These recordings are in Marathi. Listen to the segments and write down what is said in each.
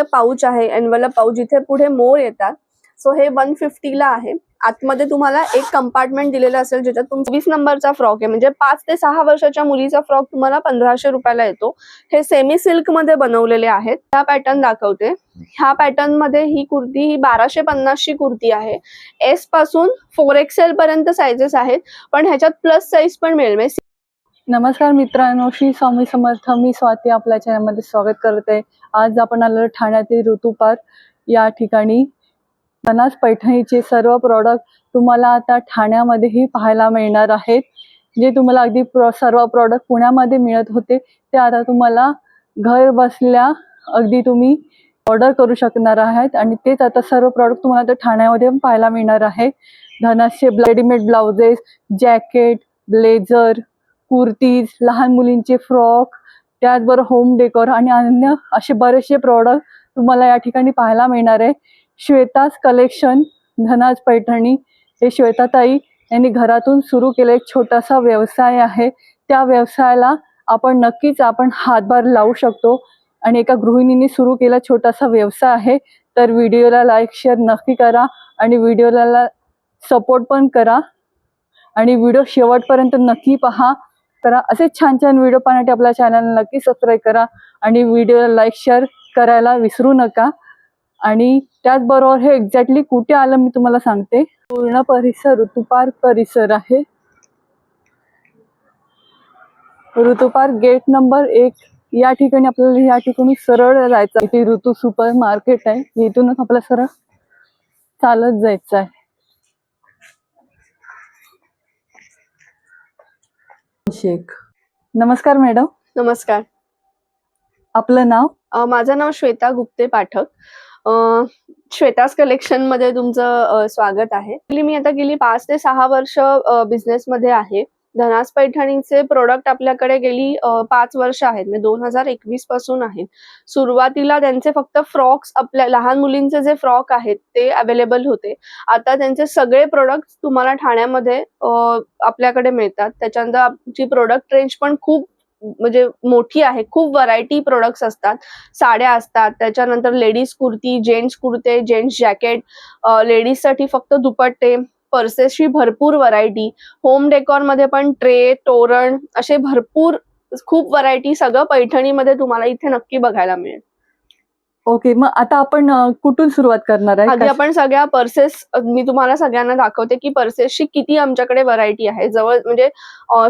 पाऊच आहे, एनवलप पाऊच, जिथे पुढे मोर येतात. सो हे 150 ला आहे. आतमध्ये तुम्हाला एक कंपार्टमेंट दिलेलं असेल ज्याच्यात तुमचा 20 नंबरचा फ्रॉक आहे. म्हणजे 5 ते 6 वर्षाच्या मुलीचा फ्रॉक तुम्हाला 1500 रुपयाला येतो. हे सेमी सिल्क मध्ये बनवलेले आहेत. हा पॅटर्न दाखवते. ह्या पॅटर्न मध्ये ही कुर्ती ही 1250 ची कुर्ती आहे. एस पासून 4XL पर्यंत साइजेस आहेत, पण ह्याच्यात प्लस साइज पण मिळेल. नमस्कार मित्रांनो, श्री स्वामी समर्थ. मी स्वाती आपल्या चॅनलमध्ये स्वागत करते. आज आपण आलो ठाण्यातील ऋतू पार्क या ठिकाणी. बनास पैठणीचे सर्व प्रॉडक्ट तुम्हाला आता ठाण्यामध्येही पाहायला मिळणार आहेत. जे तुम्हाला अगदी सर्व प्रॉडक्ट पुण्यामध्ये मिळत होते ते आता तुम्हाला घर बसल्या अगदी तुम्ही ऑर्डर करू शकणार आहात. आणि तेच आता सर्व प्रॉडक्ट तुम्हाला आता ठाण्यामध्ये पाहायला मिळणार आहे. धनासचे readymade blouses, jacket, blazer, kurtis, लहान मुलींचे फ्रॉक, त्याचबरोबर होम डेकोर आणि अन्य असे बरेचसे प्रॉडक्ट तुम्हाला या ठिकाणी पाहायला मिळणार आहे. श्वेताज कलेक्शन, धनाज पैठणी, हे श्वेताताई यांनी घरातून सुरू केले एक छोटासा व्यवसाय आहे. त्या व्यवसायाला आपण नक्कीच हातभार लावू शकतो. आणि एका गृहिणींनी सुरू केला छोटासा व्यवसाय आहे. तर व्हिडिओला लाईक शेअर नक्की करा आणि व्हिडिओला सपोर्ट पण करा. आणि व्हिडिओ शेवटपर्यंत नक्की पहा. करा असे छान छान व्हिडिओ पाहण्यासाठी आपल्या चॅनलला नक्की सबस्क्राईब करा आणि व्हिडिओला लाईक शेअर करायला विसरू नका. आणि त्याचबरोबर हे एक्झॅक्टली कुठे आलं मी तुम्हाला सांगते. पूर्ण परिसर ऋतू पार्क परिसर आहे. ऋतू पार्क गेट नंबर 1 या ठिकाणी आपल्याला या ठिकाणी सरळ जायचं. इथे ऋतू सुपर मार्केट आहे. इथूनच आपल्याला सरळ चालत जायचं आहे. शेख, नमस्कार मॅडम. नमस्कार. आपलं नाव? माझं नाव श्वेता गुप्ते पाठक. श्वेताज कलेक्शन मध्ये तुमचं स्वागत आहे. मी आता गेली 5 ते 6 वर्ष बिझनेस मध्ये आहे. धनाज पैठणीचे प्रोडक्ट आपल्याकडे गेली 5 वर्ष आहेत. म्हणजे 2021 पासून आहेत. सुरुवातीला त्यांचे फक्त फ्रॉक्स, आपल्या लहान मुलींचे जे फ्रॉक आहेत ते अवेलेबल होते. आता त्यांचे सगळे प्रोडक्ट तुम्हाला ठाण्यामध्ये आपल्याकडे मिळतात. त्याच्यानंतर आमची प्रोडक्ट रेंज पण खूप म्हणजे मोठी आहे. खूप व्हरायटी प्रोडक्ट्स असतात. साड्या असतात, त्याच्यानंतर लेडीज कुर्ती, जेंट्स कुर्ते, जेंट्स जॅकेट, लेडीज साठी फक्त दुपट्टे, पर्सेसची भरपूर व्हरायटी, होम डेकोर मध्ये पण ट्रे, तोरण, असे भरपूर खूप व्हरायटी सगळं पैठणीमध्ये तुम्हाला इथे नक्की बघायला मिळेल. ओके, मग आता आपण कुठून सुरुवात करणार आहे? आधी आपण सगळ्या पर्सेस, मी तुम्हाला सगळ्यांना दाखवते की पर्सेसची किती आमच्याकडे व्हरायटी आहे. जवळ म्हणजे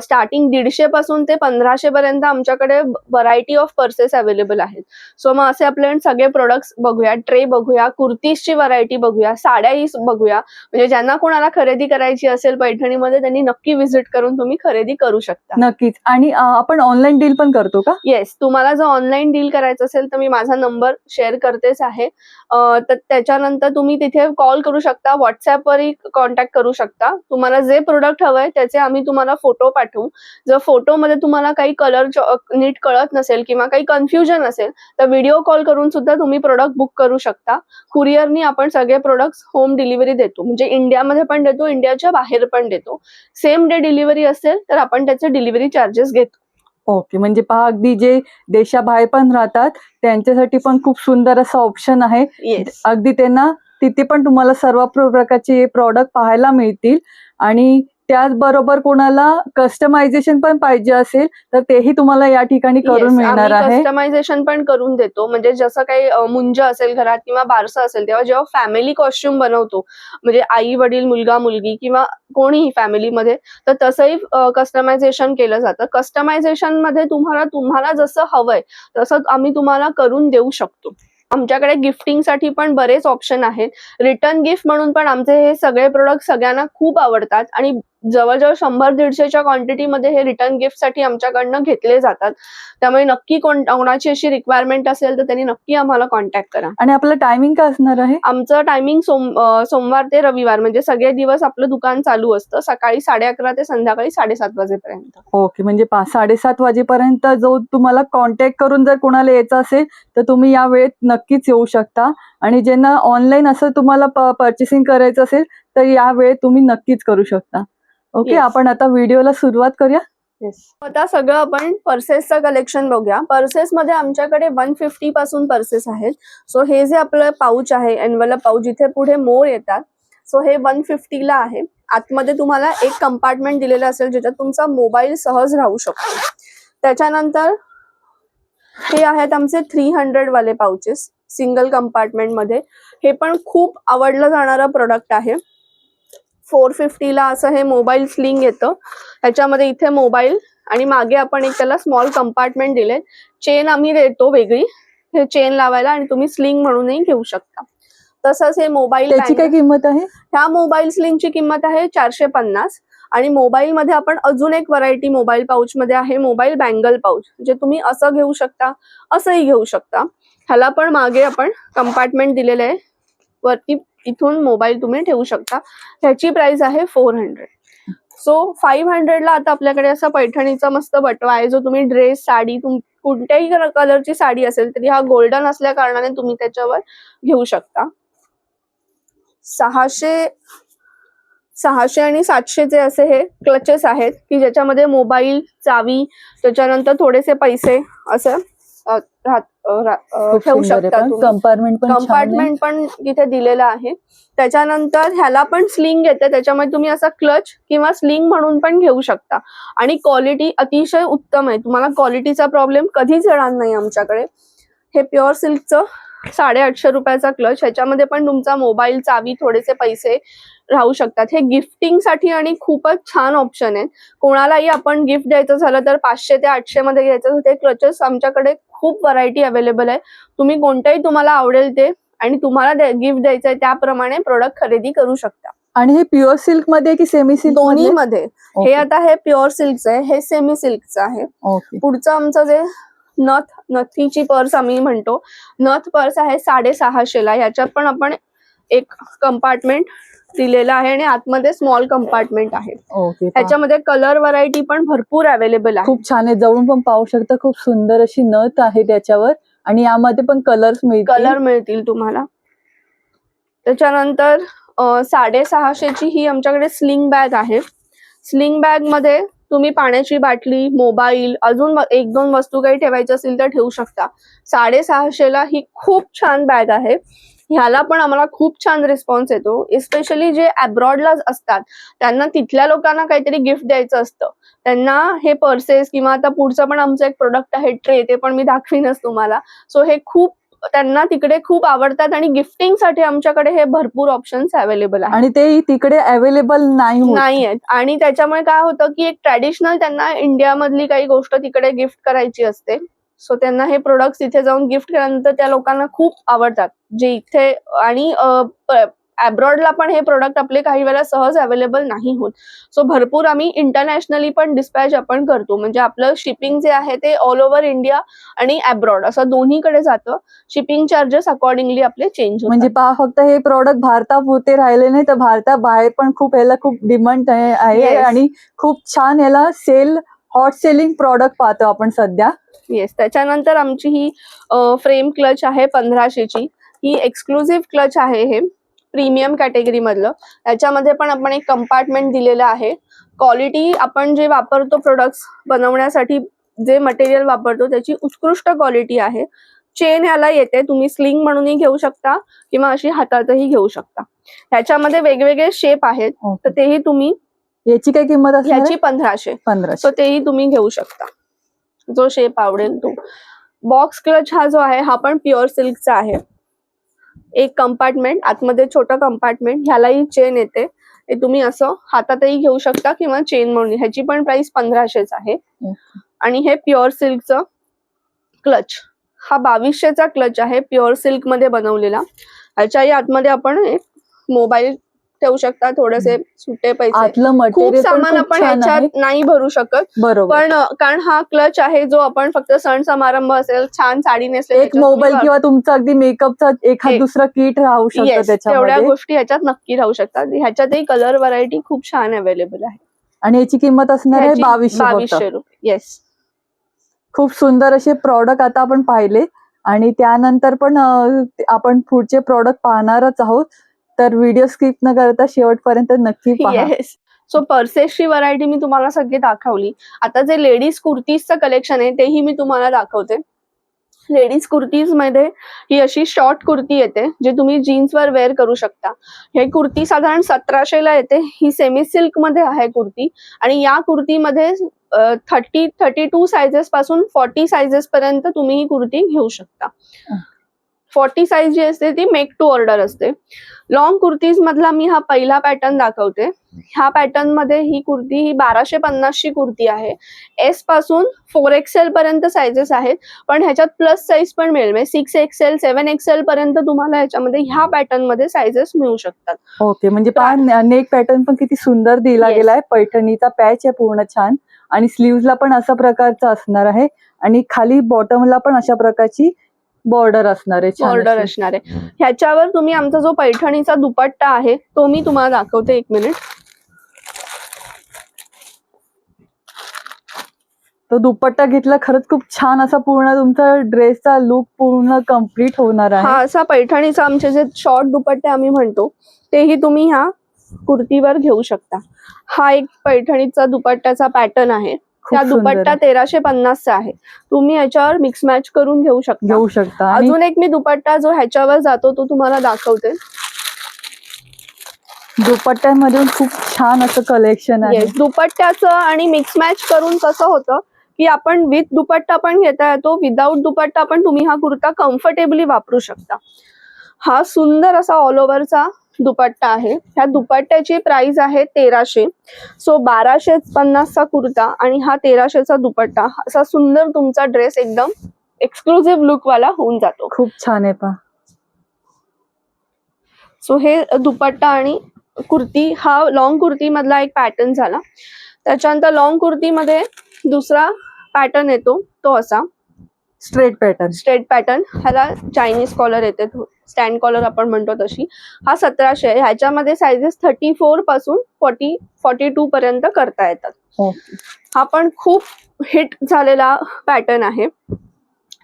स्टार्टिंग 150 पासून ते 1500 पर्यंत आमच्याकडे व्हरायटी ऑफ पर्सेस अवेलेबल आहेत. सो मग असे आपल्याला सगळे प्रोडक्ट्स बघूया. ट्रे बघूया, कुर्तीजची व्हरायटी बघूया, साड्याही बघूया. म्हणजे ज्यांना कोणाला खरेदी करायची असेल पैठणीमध्ये त्यांनी नक्की व्हिजिट करून तुम्ही खरेदी करू शकता. नक्कीच. आणि आपण ऑनलाईन डील पण करतो का? येस, तुम्हाला जर ऑनलाईन डील करायचं असेल तर मी माझा नंबर शेअर करतेच आहे. तर त्याच्यानंतर तुम्ही तिथे कॉल करू शकता, व्हॉट्सअपवरही कॉन्टॅक्ट करू शकता. तुम्हाला जे प्रोडक्ट हवंय त्याचे आम्ही तुम्हाला फोटो पाठवू. जर फोटोमध्ये तुम्हाला काही कलर नीट कळत नसेल किंवा काही कन्फ्युजन असेल तर व्हिडिओ कॉल करून सुद्धा तुम्ही प्रोडक्ट बुक करू शकता. कुरिअरनी आपण सगळे प्रोडक्ट्स होम डिलिव्हरी देतो. म्हणजे इंडियामध्ये पण देतो, इंडियाच्या बाहेर पण देतो. सेम डे डिलिव्हरी असेल तर आपण त्याचे डिलिव्हरी चार्जेस घेतो. ओके, म्हणजे पहा, अगदी जे देशाबाहेर पण राहतात त्यांच्यासाठी पण खूप सुंदर असा ऑप्शन आहे. अगदी त्यांना तिथे पण तुम्हाला सर्व प्रकारचे प्रॉडक्ट पाहायला मिळतील. आणि त्याचबरोबर कोणाला कस्टमायझेशन पण पाहिजे असेल तर तेही तुम्हाला या ठिकाणी करून मिळणार आहे. कस्टमायझेशन पण करून देतो. म्हणजे जसं काही मुंज असेल घरात किंवा बारसं असेल तेव्हा जेव्हा फॅमिली कॉस्ट्युम बनवतो, म्हणजे आई वडील, मुलगा मुलगी किंवा कोणीही फॅमिलीमध्ये, तर तसंही कस्टमायझेशन केलं जातं. कस्टमायझेशन मध्ये तुम्हाला जसं हवंय तसं आम्ही तुम्हाला करून देऊ शकतो. आमच्याकडे गिफ्टिंग साठी पण बरेच ऑप्शन आहेत. रिटर्न गिफ्ट म्हणून पण आमचे हे सगळे प्रोडक्ट सगळ्यांना खूप आवडतात आणि जवळजवळ 100-150च्या क्वांटिटीमध्ये हे रिटर्न गिफ्ट साठी आमच्याकडनं घेतले जातात. त्यामुळे नक्की कोणाची अशी रिक्वायरमेंट असेल तर त्यांनी नक्की आम्हाला कॉन्टॅक्ट करा. आणि आपलं टायमिंग काय असणार आहे? आमचं टायमिंग सोमवार ते रविवार म्हणजे सगळे दिवस आपलं दुकान चालू असतं. सकाळी 11:30 ते संध्याकाळी 7:30 वाजेपर्यंत. ओके, म्हणजे 7:30 वाजेपर्यंत जो तुम्हाला कॉन्टॅक्ट करून जर कोणाला यायचं असेल तर तुम्ही या वेळेत नक्कीच येऊ शकता. आणि ज्यांना ऑनलाईन असं तुम्हाला पर्चेसिंग करायचं असेल तर या वेळेत तुम्ही नक्कीच करू शकता. ओके, आपण आता व्हिडिओला सुरुवात करूया. येस. आता सगळं आपण पर्सेसचं कलेक्शन बघूया. पर्सेस मध्ये आमच्याकडे 150 पासून पर्सेस आहेत. सो हे जे आपलं पाऊच आहे, एनवलप पाऊच, जिथे पुढे मोर येतात, सो हे 150 ला आहे. आतमध्ये तुम्हाला एक कंपार्टमेंट दिलेलं असेल ज्याच्यात तुमचा मोबाईल सहज राहू शकतो. त्याच्यानंतर हे आहेत आमचे 300 वाले पाउचेस सिंगल कंपार्टमेंट मध्ये. हे पण खूप आवडलं जाणारं प्रोडक्ट आहे. 450 ला असं हे मोबाईल स्लिंग येतं. ह्याच्यामध्ये इथे मोबाईल आणि मागे आपण एक त्याला स्मॉल कंपार्टमेंट दिले. चेन आम्ही देतो वेगळी, हे चेन लावायला, आणि तुम्ही स्लिंग म्हणूनही घेऊ शकता. तसंच हे मोबाईल त्याची काय किंमत आहे? ह्या मोबाईल स्लिंगची किंमत आहे 450. आणि मोबाईल मध्ये आपण अजून एक व्हरायटी मोबाईल पाऊच मध्ये आहे, मोबाईल बँगल पाऊच, जे तुम्ही असं घेऊ शकता, असंही घेऊ शकता. ह्याला पण मागे आपण कंपार्टमेंट दिलेलं आहे, वरती इथून मोबाईल तुम्ही ठेवू शकता. ह्याची प्राइस आहे 400. सो 500 ला आता आपल्याकडे असा पैठणीचा मस्त बटवा आहे, जो तुम्ही ड्रेस, साडी, कोणत्याही कलरची साडी असेल तरी हा गोल्डन असल्या कारणाने तुम्ही त्याच्यावर घेऊ शकता. 600 आणि 700चे असे हे क्लचेस आहेत की ज्याच्यामध्ये मोबाईल, चावी, त्याच्यानंतर थोडेसे पैसे असं ठेवू शकता. कंपार्टमेंट पण तिथे दिलेलं आहे. त्याच्यानंतर ह्याला पण स्लिंग येते, त्याच्यामध्ये तुम्ही असा क्लच किंवा स्लिंग म्हणून पण घेऊ शकता. आणि क्वालिटी अतिशय उत्तम आहे, तुम्हाला क्वालिटीचा प्रॉब्लेम कधीच येणार नाही आमच्याकडे. हे प्युअर सिल्कचं 850 रुपयाचा क्लच, ह्याच्यामध्ये पण तुमचा मोबाईल, चावी, थोडेसे पैसे राहू शकतात. हे गिफ्टिंग साठी आणि खूपच छान ऑप्शन आहे. कोणालाही आपण गिफ्ट द्यायचं झालं तर 500 ते 800 मध्ये घ्यायचं. ते क्लचेस आमच्याकडे खूप व्हरायटी अवेलेबल आहे. तुम्ही कोणत्याही तुम्हाला आवडेल ते आणि तुम्हाला गिफ्ट द्यायचंय त्याप्रमाणे प्रोडक्ट खरेदी करू शकता. आणि हे प्युअर सिल्क मध्ये की सेमी सिल्क? दोन्ही मध्ये. हे आता हे प्युअर सिल्कचं आहे, हे सेमी सिल्कचं आहे. पुढचं आमचं जे नथीची पर्स आम्ही म्हणतो, नथ पर्स आहे 650 ला. ह्याच्यात पण आपण एक कंपार्टमेंट दिलेला आहे आणि आतमध्ये स्मॉल कंपार्टमेंट आहे. ह्याच्यामध्ये कलर व्हरायटी पण भरपूर अवेलेबल आहे. खूप छान आहे, जवळून पण पाहू शकता. खूप सुंदर अशी नथ आहे त्याच्यावर, आणि यामध्ये पण कलर मिळतील तुम्हाला. त्याच्यानंतर 650 ची ही आमच्याकडे स्लिंग बॅग आहे. स्लिंग बॅग मध्ये तुम्ही पाण्याची बाटली, मोबाईल, अजून 1-2 वस्तू काही ठेवायची असेल तर ठेवू शकता. 650 ला ही खूप छान बॅग आहे. ह्याला पण आम्हाला खूप छान रिस्पॉन्स येतो. एस्पेशली जे अब्रॉडला असतात त्यांना, तिथल्या लोकांना काहीतरी गिफ्ट द्यायचं असतं, त्यांना हे पर्सेस किंवा आता पुढचं पण आमचं एक प्रोडक्ट आहे ट्रे, ते पण मी दाखवीनच तुम्हाला. सो हे खूप त्यांना तिकडे खूप आवडतात आणि गिफ्टिंग साठी आमच्याकडे हे भरपूर ऑप्शन्स अवेलेबल आहेत. आणि ते तिकडे अवेलेबल नाही आहेत. आणि त्याच्यामुळे काय होतं की एक ट्रॅडिशनल त्यांना इंडिया मधली काही गोष्ट तिकडे गिफ्ट करायची असते. सो त्यांना हे प्रोडक्ट इथे जाऊन गिफ्ट केल्यानंतर त्या लोकांना खूप आवडतात, जे इथे आणि अब्रॉडला पण हे प्रोडक्ट आपले काही वेळा सहज अवेलेबल नाही होत. सो भरपूर आम्ही इंटरनॅशनली पण डिस्पॅच आपण करतो, म्हणजे आपलं शिपिंग जे आहे ते ऑल ओव्हर इंडिया आणि अब्रॉड असं दोन्हीकडे जातं. शिपिंग चार्जेस अकॉर्डिंगली आपले चेंज होतात. म्हणजे पहा, फक्त हे प्रोडक्ट भारतापुरते राहिले नाही तर भारताबाहेर पण खूप याला खूप डिमांड आहे. आणि खूप छान याला हॉट सेलिंग प्रोडक्ट पाहतो आपण सध्या. येस. त्याच्यानंतर आमची ही फ्रेम क्लच आहे 1500 ची. ही एक्सक्लुझिव्ह क्लच आहे, हे प्रीमियम कॅटेगरी मधलं. याच्यामध्ये पण आपण एक कंपार्टमेंट दिलेलं आहे. क्वालिटी आपण जे वापरतो, प्रोडक्ट्स बनवण्यासाठी जे मटेरियल वापरतो त्याची उत्कृष्ट क्वालिटी आहे. चेन ह्याला येते, तुम्ही स्लिंग म्हणूनही घेऊ शकता किंवा अशी हातातही घेऊ शकता. ह्याच्यामध्ये वेगवेगळे शेप आहेत, तर तेही तुम्ही. याची काय किंमत असणार? याची 1500. सो तेही तुम्ही घेऊ शकता, जो शेप आवडेल तो. बॉक्स क्लच हा जो आहे हा पण प्युअर सिल्कचा आहे. एक कंपार्टमेंट, आतमध्ये छोटं कंपार्टमेंट, ह्यालाही चेन येते. हे तुम्ही असं हातातही घेऊ शकता किंवा चेन म्हणून. ह्याची पण प्राइस 1500 आहे. आणि हे प्युअर सिल्कचं क्लच, हा 2200चा क्लच आहे, प्युअर सिल्क मध्ये बनवलेला. ह्याच्याही आतमध्ये आपण एक मोबाईल ठेवू शकता, थोडेसे सुटे पैसे, खूप सामान आपण ह्याच्यात नाही भरू शकत. पण कारण हा क्लच आहे जो आपण फक्त सण समारंभ असेल, छान साडी नेसले, एक मोबाईल किंवा तुमचा अगदी मेकअपचा एखाद दुसरा किट राहू शकतो त्याच्यामध्ये. तेवढ्या गोष्टी ह्याच्यात नक्की राहू शकतात. ह्याच्यातही कलर व्हरायटी खूप छान अवेलेबल आहे. आणि याची किंमत असणार आहे 2200 रुपये. येस. खूप सुंदर असे प्रॉडक्ट आता आपण पाहिले, आणि त्यानंतर पण आपण पुढचे प्रॉडक्ट पाहणारच आहोत. तर व्हिडिओ स्किप न करता शेवटपर्यंत नक्की पहा. सो पर्सेसची व्हरायटी मी तुम्हाला सगळी दाखवली. आता जे लेडीज कुर्तीजचं कलेक्शन आहे तेही मी तुम्हाला दाखवते. लेडीज कुर्तीज मध्ये ही अशी शॉर्ट कुर्ती येते जी तुम्ही जीन्सवर वेअर करू शकता. हे कुर्ती साधारण 1700 ला येते. ही सेमी सिल्क मध्ये आहे कुर्ती आणि या कुर्तीमध्ये 32 साइजेस पासून 40 साइजेस पर्यंत तुम्ही ही कुर्ती घेऊ शकता. 40 साइज जी असते ती मेक टू ऑर्डर असते. लॉंग कुर्तीज मधला मी हा पहिला पॅटर्न दाखवते. ह्या पॅटर्न मध्ये ही कुर्ती ही 1250 ची कुर्ती आहे. एस पासून 4XL पर्यंत साइजेस आहेत, पण ह्याच्यात प्लस साइज पण मिळेल. म्हणजे 6XL 7XL पर्यंत तुम्हाला ह्याच्यामध्ये ह्या पॅटर्न मध्ये साइजेस मिळू शकतात. ओके, म्हणजे पहा नेक पॅटर्न पण किती सुंदर दिला Yes. गेलाय. पैठणीचा पॅच आहे पूर्ण छान आणि स्लीव्हजला पण अशा प्रकारचा असणार आहे आणि खाली बॉटमला पण अशा प्रकारची बॉर्डर असणार आहे. छान ऑर्डर अशी. असणार आहे. ह्याच्यावर तुम्ही आमचा जो पैठणीचा दुपट्टा आहे तो मी तुम्हाला दाखवते. 1 मिनिट. तो दुपट्टा घेतला, खरंच खूप छान असा पूर्ण तुमचा ड्रेसचा लुक पूर्ण कम्प्लीट होणार हा आहे. असा पैठणीचा आमचे जे शॉर्ट दुपट्टे आम्ही म्हणतो तेही तुम्ही ह्या कुर्तीवर घेऊ शकता. हा एक पैठणीचा दुपट्ट्याचा पॅटर्न आहे. खूप त्या सुंदर दुपट्टा आहे. 1350 चा आहे. तुम्ही याच्यावर मिक्स मॅच करून घेऊ शकता. घेऊ शकता. आणि अजून एक मी दुपट्टा जो ह्याच्यावर जातो तो तुम्हाला दाखवते. दुपट्ट्यांमध्ये खूप छान असं कलेक्शन आहे. येस, दुपट्ट्याचं आणि मिक्स मॅच करून कसं होतं की आपण विथ दुपट्टा पण घेता येतो, विदाऊट दुपट्टा पण तुम्ही हा कुर्ता कम्फर्टेबली वापरू शकता. हा सुंदर असा ऑल ओव्हरचा दुपट्टा आहे. ह्या दुपट्ट्याची प्राइस आहे 1300. सो 1250 चा कुर्ता आणि हा 1300 चा दुपट्टा, असा सुंदर तुमचा ड्रेस एकदम एक्सक्लुझिव्ह लुक वाला होऊन जातो. खूप छान आहे पहा. सो हे दुपट्टा आणि कुर्ती, हा लॉंग कुर्ती मधला एक पॅटर्न झाला. त्याच्यानंतर लॉंग कुर्तीमध्ये दुसरा पॅटर्न येतो तो असा स्ट्रेट पॅटर्न. Straight pattern. ह्याला चायनीज कॉलर येते, स्टँड कॉलर आपण म्हणतो तशी. हा 1700 आहे. ह्याच्यामध्ये साइजेस 34 पासून 42 पर्यंत करता येतात. ओके. हा पण खूप हिट झालेला पॅटर्न आहे.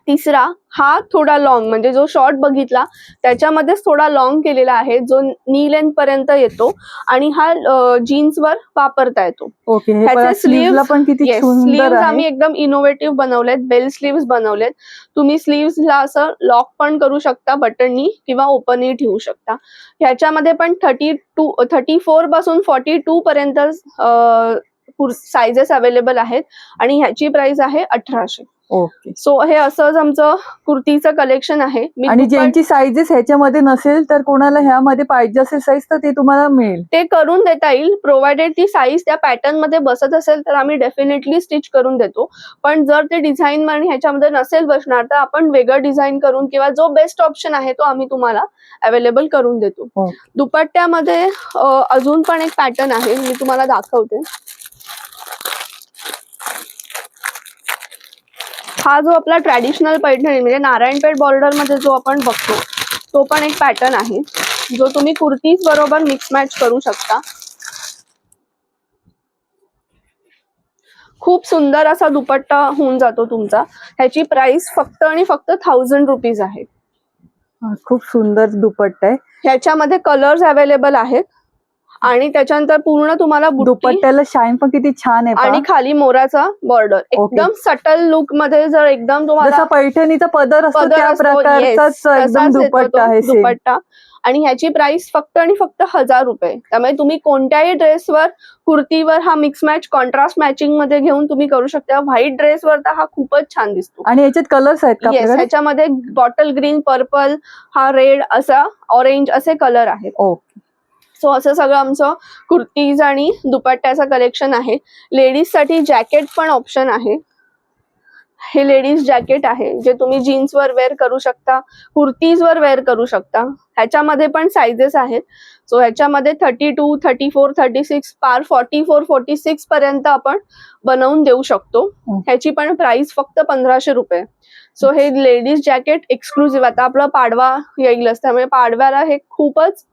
तिसरा हा थोडा लॉंग, म्हणजे जो शॉर्ट बघितला त्याच्यामध्येच थोडा लॉंग केलेला आहे, जो नी लेंथ पर्यंत येतो आणि हा जीन्सवर वापरता येतो. ओके. हे ह्याचे पहा, स्लीव्हजला पण किती सुंदर स्लीव्ह आहे. आम्ही एकदम इनोव्हेटिव्ह बनवलेत. बेल स्लीव्ह बनवलेत. तुम्ही स्लीव्हजला असं लॉक पण करू शकता बटननी किंवा ओपनही ठेवू शकता. ह्याच्यामध्ये पण 34 पासून 42 पर्यंत साइजेस अवेलेबल आहेत आणि ह्याची प्राइस आहे 1800. ओके. सो हे असंच आमचं कुर्तीचं कलेक्शन आहे. मी आणि ज्यांची साईजेस ह्याच्यामध्ये नसेल तर कोणाला ह्यामध्ये पाहिजे असेल साईज तर ते तुम्हाला मिळेल. ते करून देता येईल, प्रोव्हाइडेड ती साईज त्या पॅटर्न मध्ये बसत असेल तर आम्ही डेफिनेटली स्टिच करून देतो. पण जर ते डिझाईन आणि ह्याच्यामध्ये नसेल बसणार तर आपण वेगळं डिझाईन करून किंवा जो बेस्ट ऑप्शन आहे तो आम्ही तुम्हाला अवेलेबल करून देतो. दुपट्ट्यामध्ये अजून पण एक पॅटर्न आहे, मी तुम्हाला दाखवते. हा जो आपला ट्रॅडिशनल पैठणी म्हणजे नारायणपेठ बॉर्डर मध्ये जो आपण बघतो तो पण एक पॅटर्न आहे, जो तुम्ही कुर्तीज बरोबर मिक्स मॅच करू शकता. खूप सुंदर असा दुपट्टा होऊन जातो तुमचा. ह्याची प्राइस फक्त आणि फक्त 1000 रुपीज आहे. खूप सुंदर दुपट्टा आहे. ह्याच्यामध्ये कलर्स अवेलेबल आहेत आणि त्याच्यानंतर पूर्ण तुम्हाला दुपट्ट्याला शाईन पण किती छान आहे आणि खाली मोराचा बॉर्डर एकदम सटल लुक मध्ये. जर एकदम तुम्हाला पैठणीचा पदर असतो त्या प्रकारचाच एकदम दुपट्टा आहे दुपट्टा. आणि ह्याची प्राइस फक्त आणि फक्त 1000 रुपये. त्यामुळे तुम्ही कोणत्याही ड्रेसवर, कुर्तीवर हा मिक्स मॅच कॉन्ट्रास्ट मॅचिंग मध्ये घेऊन तुम्ही करू शकता. व्हाईट ड्रेसवर तर हा खूपच छान दिसतो. आणि याच्यात कलर्स आहेत का? ह्याच्यामध्ये बॉटल ग्रीन, पर्पल, हा रेड, असा ऑरेंज असे कलर आहेत. ओके. सो असं सगळं आमचं कुर्तीज आणि दुपट्ट्याचं कलेक्शन आहे. लेडीज साठी जॅकेट पण ऑप्शन आहे. हे लेडीज जॅकेट आहे जे तुम्ही जीन्सवर वेअर करू शकता, कुर्तीजवर वेअर करू शकता. ह्याच्यामध्ये पण साइजेस आहेत. सो ह्याच्यामध्ये 32, 34, 36 पार 44, 46 पर्यंत आपण बनवून देऊ शकतो. ह्याची पण प्राइस फक्त 1500 रुपये. सो हे लेडीज जॅकेट एक्सक्लुझिव्ह, आता आपला पाडवा येईलच त्यामुळे पाडव्याला हे खूपच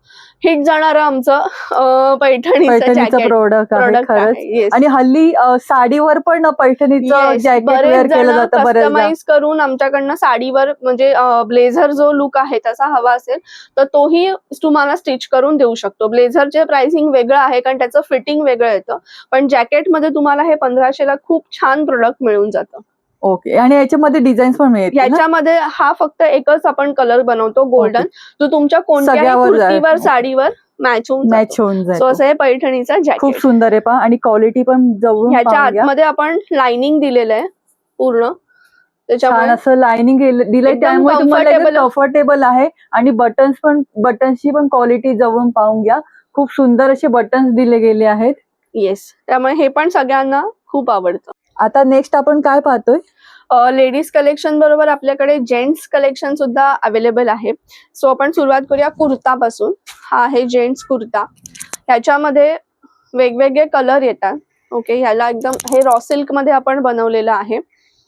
हिट जाणारं आमचं पैठणीचं प्रोडक्ट आहे. आणि हल्ली साडीवर पण पैठणीचं जॅकेट वेअर केलं जातं. कस्टमाइज करून आमच्याकडनं साडीवर, म्हणजे ब्लेझर जो लुक आहे तसा हवा असेल तर तोही तुम्हाला स्टिच करून देऊ शकतो. ब्लेझरचे प्राइसिंग वेगळं आहे कारण त्याचं फिटिंग वेगळं येतं, पण जॅकेटमध्ये तुम्हाला हे 1500ला खूप छान प्रोडक्ट मिळून जातं. ओके. आणि याच्यामध्ये डिझाईन्स पण मिळतील ना? ह्याच्यामध्ये हा फक्त एकच आपण कलर बनवतो गोल्डन, जो तुमच्या कोणत्याही सगळ्यावर जाईल. कुर्तीवर ओके. साडीवर मॅच होऊन मॅच जातो. होऊन सो जातो. असं हे पैठणीचा खूप जॅकेट. सुंदर आहे पहा आणि क्वालिटी पण जवळून ह्याच्या पाहून घ्या. आतमध्ये आपण लाइनिंग दिलेलं आहे पूर्ण, छान त्याच्यामुळे असं लाइनिंग दिलंय, एकदम त्यामुळे तुम्हाला comfortable. कम्फर्टेबल आहे. आणि बटन्सची पण क्वालिटी जवळून पाहून घ्या. खूप सुंदर असे बटन्स दिले गेले आहेत. येस, त्यामुळे हे पण सगळ्यांना खूप आवडतं. आता नेक्स्ट आपण काय पाहतोय? लेडीज कलेक्शन बरोबर आपल्याकडे जेंट्स कलेक्शन सुद्धा अवेलेबल आहे. सो आपण सुरुवात करूया कुर्तापासून. हा आहे जेंट्स कुर्ता. ह्याच्यामध्ये वेगवेगळे कलर येतात. ओके, ह्याला एकदम हे रॉ सिल्क मध्ये आपण बनवलेलं आहे.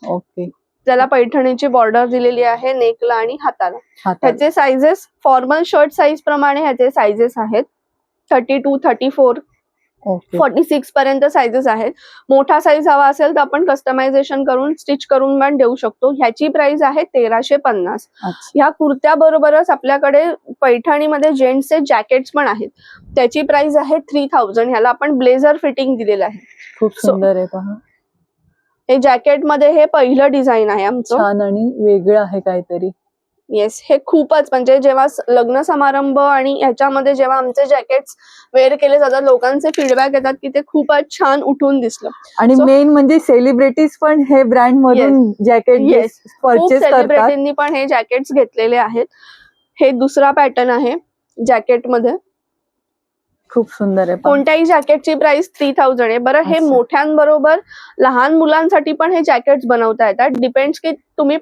ओके. त्याला पैठणीची बॉर्डर दिलेली आहे नेकला आणि हाताला. हातात. ह्याचे साइजेस फॉर्मल शर्ट साइज प्रमाणे ह्याचे साइजेस आहेत. 32, 34, ओके. 46 पर्यंत साइजेस आहेत. मोठा साईज हवा असेल तर आपण कस्टमायझेशन करून स्टिच करून पण देऊ शकतो. ह्याची प्राइस आहे 1350. अच्छा. ह्या कुर्त्या बरोबरच आपल्याकडे पैठणीमध्ये जेंट्सचे जॅकेट्स पण आहेत. त्याची प्राइस आहे 3000. ह्याला आपण ब्लेझर फिटिंग दिलेलं आहे. खूप सुंदर आहे पहा. हे जॅकेट मध्ये हे पहिलं डिझाईन आहे आमचं. छान आणि वेगळं आहे काहीतरी. येस, हे खूपच म्हणजे जेव्हा लग्न समारंभ आणि ह्याच्यामध्ये जेव्हा आमचे जॅकेट्स वेअर केले जातात, लोकांचे फीडबॅक येतात की ते खूपच छान उठून दिसलं. आणि मेन म्हणजे सेलिब्रिटीज पण हे ब्रँड मधून जॅकेट येस, खूप परचेस करतात. सेलिब्रिटींनी पण हे जॅकेट्स घेतलेले आहेत. हे दुसरा पॅटर्न आहे जॅकेट मध्ये. खूप सुंदर आहे पहा. कोणत्याही जॅकेटची प्राइस 3000 आहे. बरं, हे अच्छा. मोठ्यांबरोबर लहान मुलांसाठी पण हे जॅकेट्स बनवता येतात. डिपेंड्स की तुम्ही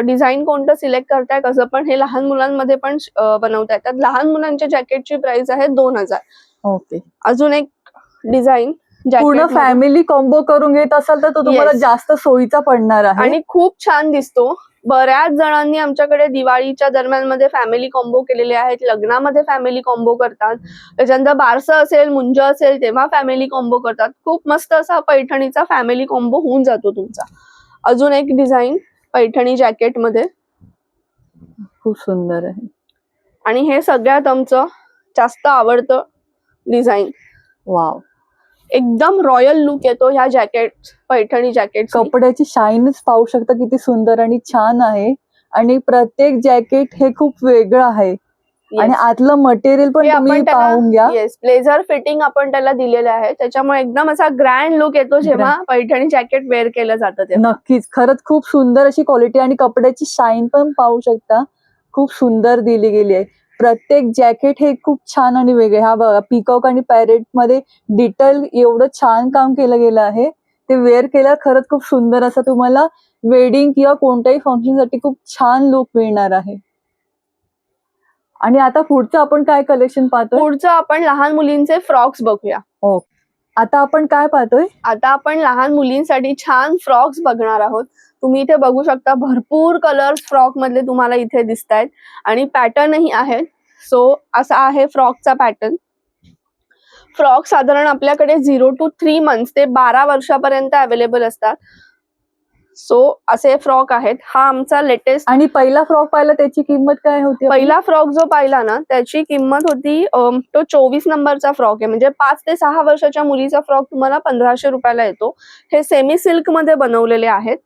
डिझाईन कोणतं सिलेक्ट करताय कसं, पण हे लहान मुलांमध्ये पण बनवता येतात. लहान मुलांच्या जॅकेटची प्राइस आहे 2000. ओके. अजून एक डिझाईन पूर्ण फॅमिली कॉम्बो करून घेत असाल तर तो तुम्हाला Yes. जास्त सोयीचा पडणार आहे. आणि खूप छान दिसतो. बऱ्याच जणांनी आमच्याकडे दिवाळीच्या दरम्यान मध्ये फॅमिली कॉम्बो केलेले आहेत. लग्नामध्ये फॅमिली कॉम्बो करतात. त्याच्यानंतर बारसं असेल, मुंज असेल तेव्हा फॅमिली कॉम्बो करतात. खूप मस्त असा पैठणीचा फॅमिली कॉम्बो होऊन जातो तुमचा. अजून एक डिझाईन पैठणी जॅकेट मध्ये. खूप सुंदर आहे. आणि हे सगळ्यात आमचं जास्त आवडतं डिझाईन. वाव. एकदम रॉयल लुक येतो ह्या जॅकेट, पैठणी जॅकेट. कपड्याची शाईनच पाहू शकता किती सुंदर आणि छान आहे. आणि प्रत्येक जॅकेट हे खूप वेगळं आहे. आणि आतलं मटेरियल पण तुम्ही पाहून घ्या. येस, ब्लेझर फिटिंग आपण त्याला दिलेलं आहे. त्याच्यामुळे एकदम असा ग्रँड लुक येतो जेव्हा पैठणी जॅकेट वेअर केलं जातं तेव्हा. नक्कीच, खरंच खूप सुंदर अशी क्वालिटी आणि कपड्याची शाईन पण पाहू शकता. खूप सुंदर दिली गेली आहे. प्रत्येक जॅकेट हे खूप छान आणि वेगळे. हा बघा, पिकॉक आणि पॅरेट मध्ये डिटेल एवढं छान काम केलं गेलं आहे. ते वेअर केलं खरंच खूप सुंदर असं तुम्हाला वेडिंग किंवा कोणत्याही फंक्शन साठी खूप छान लुक मिळणार आहे. आणि आता पुढचं आपण काय कलेक्शन पाहतोय? पुढचं आपण लहान मुलींचे फ्रॉक्स बघूया. हो. आता आपण काय पाहतोय? आता आपण लहान मुलींसाठी छान फ्रॉक्स बघणार आहोत. तुम्ही इथे बघू शकता भरपूर कलर्स फ्रॉक मधले तुम्हाला इथे दिसतायत आणि पॅटर्नही आहेत. सो असा आहे फ्रॉकचा पॅटर्न. फ्रॉक साधारण आपल्याकडे 0 to 3 months ते 12 वर्षापर्यंत अवेलेबल असतात. सो असे फ्रॉक आहेत. हा आमचा लेटेस्ट. आणि पहिला फ्रॉक पाहिला त्याची किंमत काय होती? पहिला फ्रॉक जो पाहिला ना त्याची किंमत होती तो 24 नंबरचा फ्रॉक आहे. म्हणजे 5 ते 6 वर्षाच्या मुलीचा फ्रॉक तुम्हाला 1500 रुपयाला येतो. हे सेमी सिल्क मध्ये बनवलेले आहेत.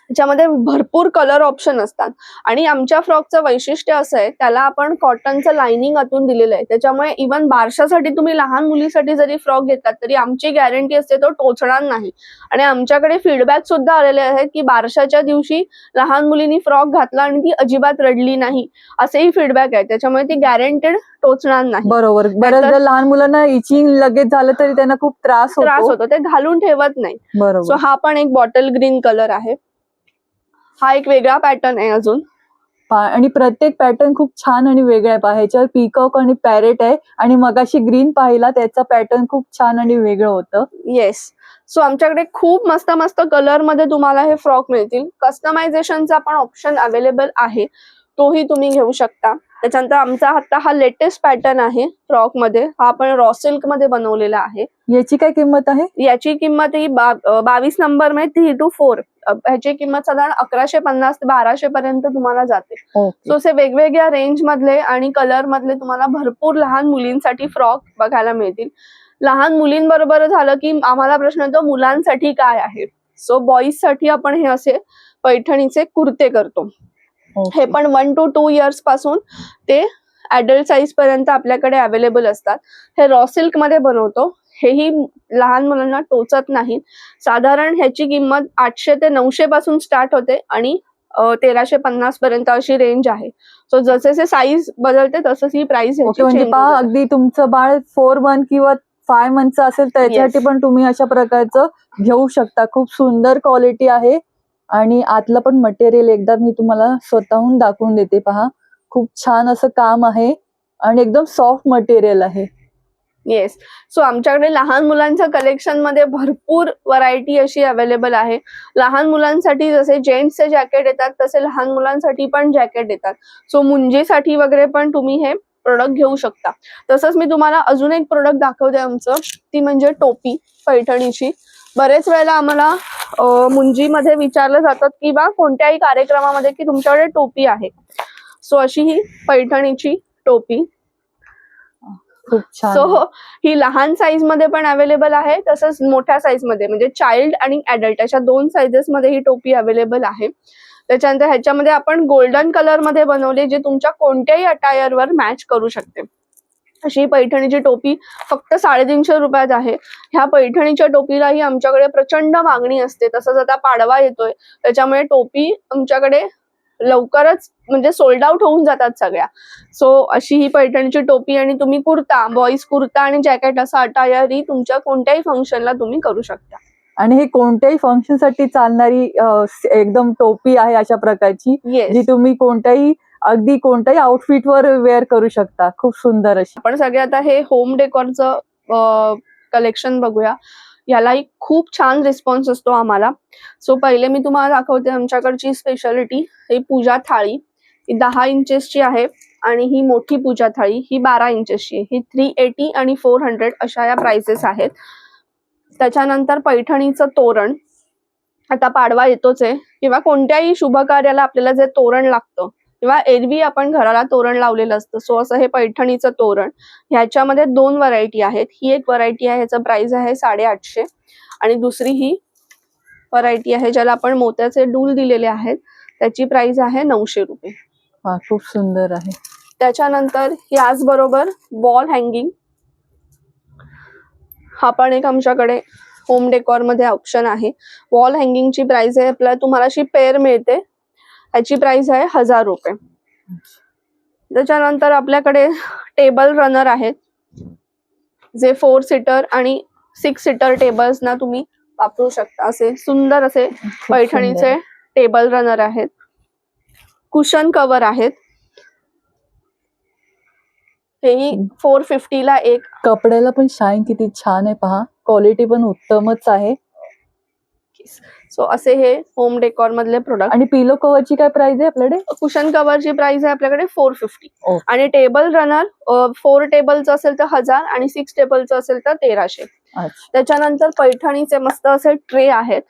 त्याच्यामध्ये भरपूर कलर ऑप्शन असतात. आणि आमच्या फ्रॉकचं वैशिष्ट्य असं आहे, त्याला आपण कॉटनचं लाइनिंग आतून दिलेलं आहे. त्याच्यामुळे इव्हन बारशासाठी तुम्ही लहान मुलीसाठी जरी फ्रॉक घेतात तरी आमची गॅरंटी असते तो टोचणार नाही. आणि आमच्याकडे फीडबॅक सुद्धा आलेले आहेत की बारशाच्या दिवशी लहान मुलींनी फ्रॉक घातला आणि ती अजिबात रडली नाही, असेही फीडबॅक आहे. त्याच्यामुळे ती गॅरंटेड टोचणार नाही. बरोबर. बऱ्याचदा लहान मुलांना इचिंग लगेच झालं तरी त्यांना खूप त्रास होतो, ते घालून ठेवत नाही. बरोबर. सो हा पण एक बॉटल ग्रीन कलर आहे. हा एक वेगळा पॅटर्न आहे अजून. आणि प्रत्येक पॅटर्न खूप छान आणि वेगळा आहे पहा. ह्याच्यावर पीकॉक आणि पॅरेट आहे आणि मगाशी ग्रीन पाहिला त्याचा पॅटर्न खूप छान आणि वेगळं होतं. येस. सो आमच्याकडे खूप मस्त मस्त कलर मध्ये तुम्हाला हे फ्रॉक मिळतील. कस्टमायझेशनचा पण ऑप्शन अवेलेबल आहे. तोही तुम्ही घेऊ शकता. त्याच्यानंतर आमचा आता हा लेटेस्ट पॅटर्न आहे फ्रॉक मध्ये, हा आपण रॉ सिल्क मध्ये बनवलेला आहे. याची काय किंमत आहे? याची किंमत ही 22 नंबर मध्ये 3 to 4 ह्याची किंमत साधारण 1150 ते 1200 पर्यंत तुम्हाला जाते. सो असे वेगवेगळ्या रेंज मधले आणि कलर मधले तुम्हाला भरपूर लहान मुलींसाठी फ्रॉक बघायला मिळतील. लहान मुलींबरोबर झालं की आम्हाला प्रश्न येतो मुलांसाठी काय आहे. सो बॉईज साठी आपण हे असे पैठणीचे कुर्ते करतो. हे पण 1 to 2 इयर्स पासून ते अडल्ट साईज पर्यंत आपल्याकडे अवेलेबल असतात. हे रॉ सिल्क मध्ये बनवतो. हेही लहान मुलांना टोचत नाही. साधारण ह्याची किंमत 800 ते 900 पासून स्टार्ट होते आणि 1350 पर्यंत अशी रेंज आहे. सो जसे साईज बदलते तसंच ही प्राइस म्हणजे पहा, अगदी तुमचं बाळ 4 मंथ किंवा 5 मंथचं असेल त्याच्यासाठी पण तुम्ही अशा प्रकारचं घेऊ शकता. खूप सुंदर क्वालिटी आहे आणि आतलं पण मटेरियल एकदा मी तुम्हाला स्वतःहून दाखवून देते. पहा, खूप छान असं काम आहे आणि एकदम सॉफ्ट मटेरियल आहे. येस. सो आमच्याकडे लहान मुलांच्या कलेक्शन मध्ये भरपूर व्हरायटी अशी अवेलेबल आहे. लहान मुलांसाठी जसे जेंट्सचे जॅकेट येतात तसे लहान मुलांसाठी पण जॅकेट येतात. सो मुंजीसाठी वगैरे पण तुम्ही हे प्रोडक्ट घेऊ शकता. तसंच मी तुम्हाला अजून एक प्रोडक्ट दाखवते आमचं, ती म्हणजे टोपी पैठणीची. बरेच वेळेला आम्हाला मुंजीमध्ये विचारलं जातात की बा कोणत्याही कार्यक्रमामध्ये की तुमच्याकडे टोपी आहे. सो अशी ही पैठणीची टोपी. खूप छान. सो ही लहान साईज मध्ये पण अवेलेबल आहे, तसंच मोठ्या साईज मध्ये म्हणजे चाइल्ड आणि अडल्ट अशा 2 साईजेस मध्ये ही टोपी अवेलेबल आहे. त्याच्यानंतर ह्याच्यामध्ये आपण गोल्डन कलर मध्ये बनवले, जे तुमच्या कोणत्याही अटायर वर मॅच करू शकते. अशी पैठणीची टोपी फक्त 350 रुपयात आहे. ह्या पैठणीच्या टोपीलाही आमच्याकडे प्रचंड मागणी असते. तसंच आता पाडवा येतोय त्याच्यामुळे टोपी आमच्याकडे लवकरच म्हणजे सोल्ड आउट होऊन जातात सगळ्या. सो अशी ही पैठणीची टोपी आणि तुम्ही कुर्ता, बॉईज कुर्ता आणि जॅकेट असा अटायरही तुमच्या कोणत्याही फंक्शनला तुम्ही करू शकता. आणि हे कोणत्याही फंक्शन साठी चालणारी एकदम टोपी आहे अशा प्रकारची, जी तुम्ही अगदी कोणत्याही आउटफिट वर वेअर करू शकता. खूप सुंदर अशी. आपण सगळे आता हे होम डेकोरचं कलेक्शन बघूया. यालाही खूप छान रिस्पॉन्स असतो आम्हाला. सो पहिले मी तुम्हाला दाखवते आमच्याकडची स्पेशालिटी, ही पूजा थाळी. ही 10 इंचेसची आहे आणि ही मोठी पूजा थाळी ही 12 इंचेसची आहे. ही 380 आणि 400 अशा या प्राइसेस आहेत. त्याच्यानंतर पैठणीचं तोरण. आता पाडवा येतोच आहे किंवा कोणत्याही शुभ कार्याला आपल्याला जे तोरण लागतं किंवा एरवी आपण घराला तोरण लावलेलं असतं. सो असं हे पैठणीचं तोरण. ह्याच्यामध्ये 2 व्हरायटी आहेत. ही एक व्हरायटी आहे, ह्याचं प्राइस आहे 850 आणि दुसरी ही व्हरायटी आहे ज्याला आपण मोत्याचे डूल दिलेले आहेत, त्याची प्राइस आहे 900 रुपये. खूप सुंदर आहे. त्याच्यानंतर याचबरोबर वॉल हँगिंग हा पण एक आमच्याकडे होम डेकोर मध्ये ऑप्शन आहे. वॉल हँगिंगची प्राइस आहे आपल्याला, तुम्हाला अशी पेअर मिळते, याची प्राइस आहे 1000 रुपये. त्याच्यानंतर आपल्याकडे टेबल रनर आहेत, जे 4 सीटर आणि 6 सीटर टेबल्स ना तुम्ही वापरू शकता. असे सुंदर असे पैठणीचे टेबल रनर आहेत. कुशन कव्हर आहेत, हेही 450 ला एक. कपड्याला पण शाईन किती छान आहे पहा, क्वालिटी पण उत्तमच आहे. सो असे हे होम डेकोर मधले प्रोडक्ट. आणि पिलो कव्हरची काय प्राइस आहे आपल्याकडे? कुशन कव्हरची प्राइस आहे आपल्याकडे 450 आणि टेबल रनर 4 टेबलचं असेल तर 1000 आणि 6 टेबलचं असेल तर 1300. त्याच्यानंतर पैठणीचे मस्त असे ट्रे आहेत.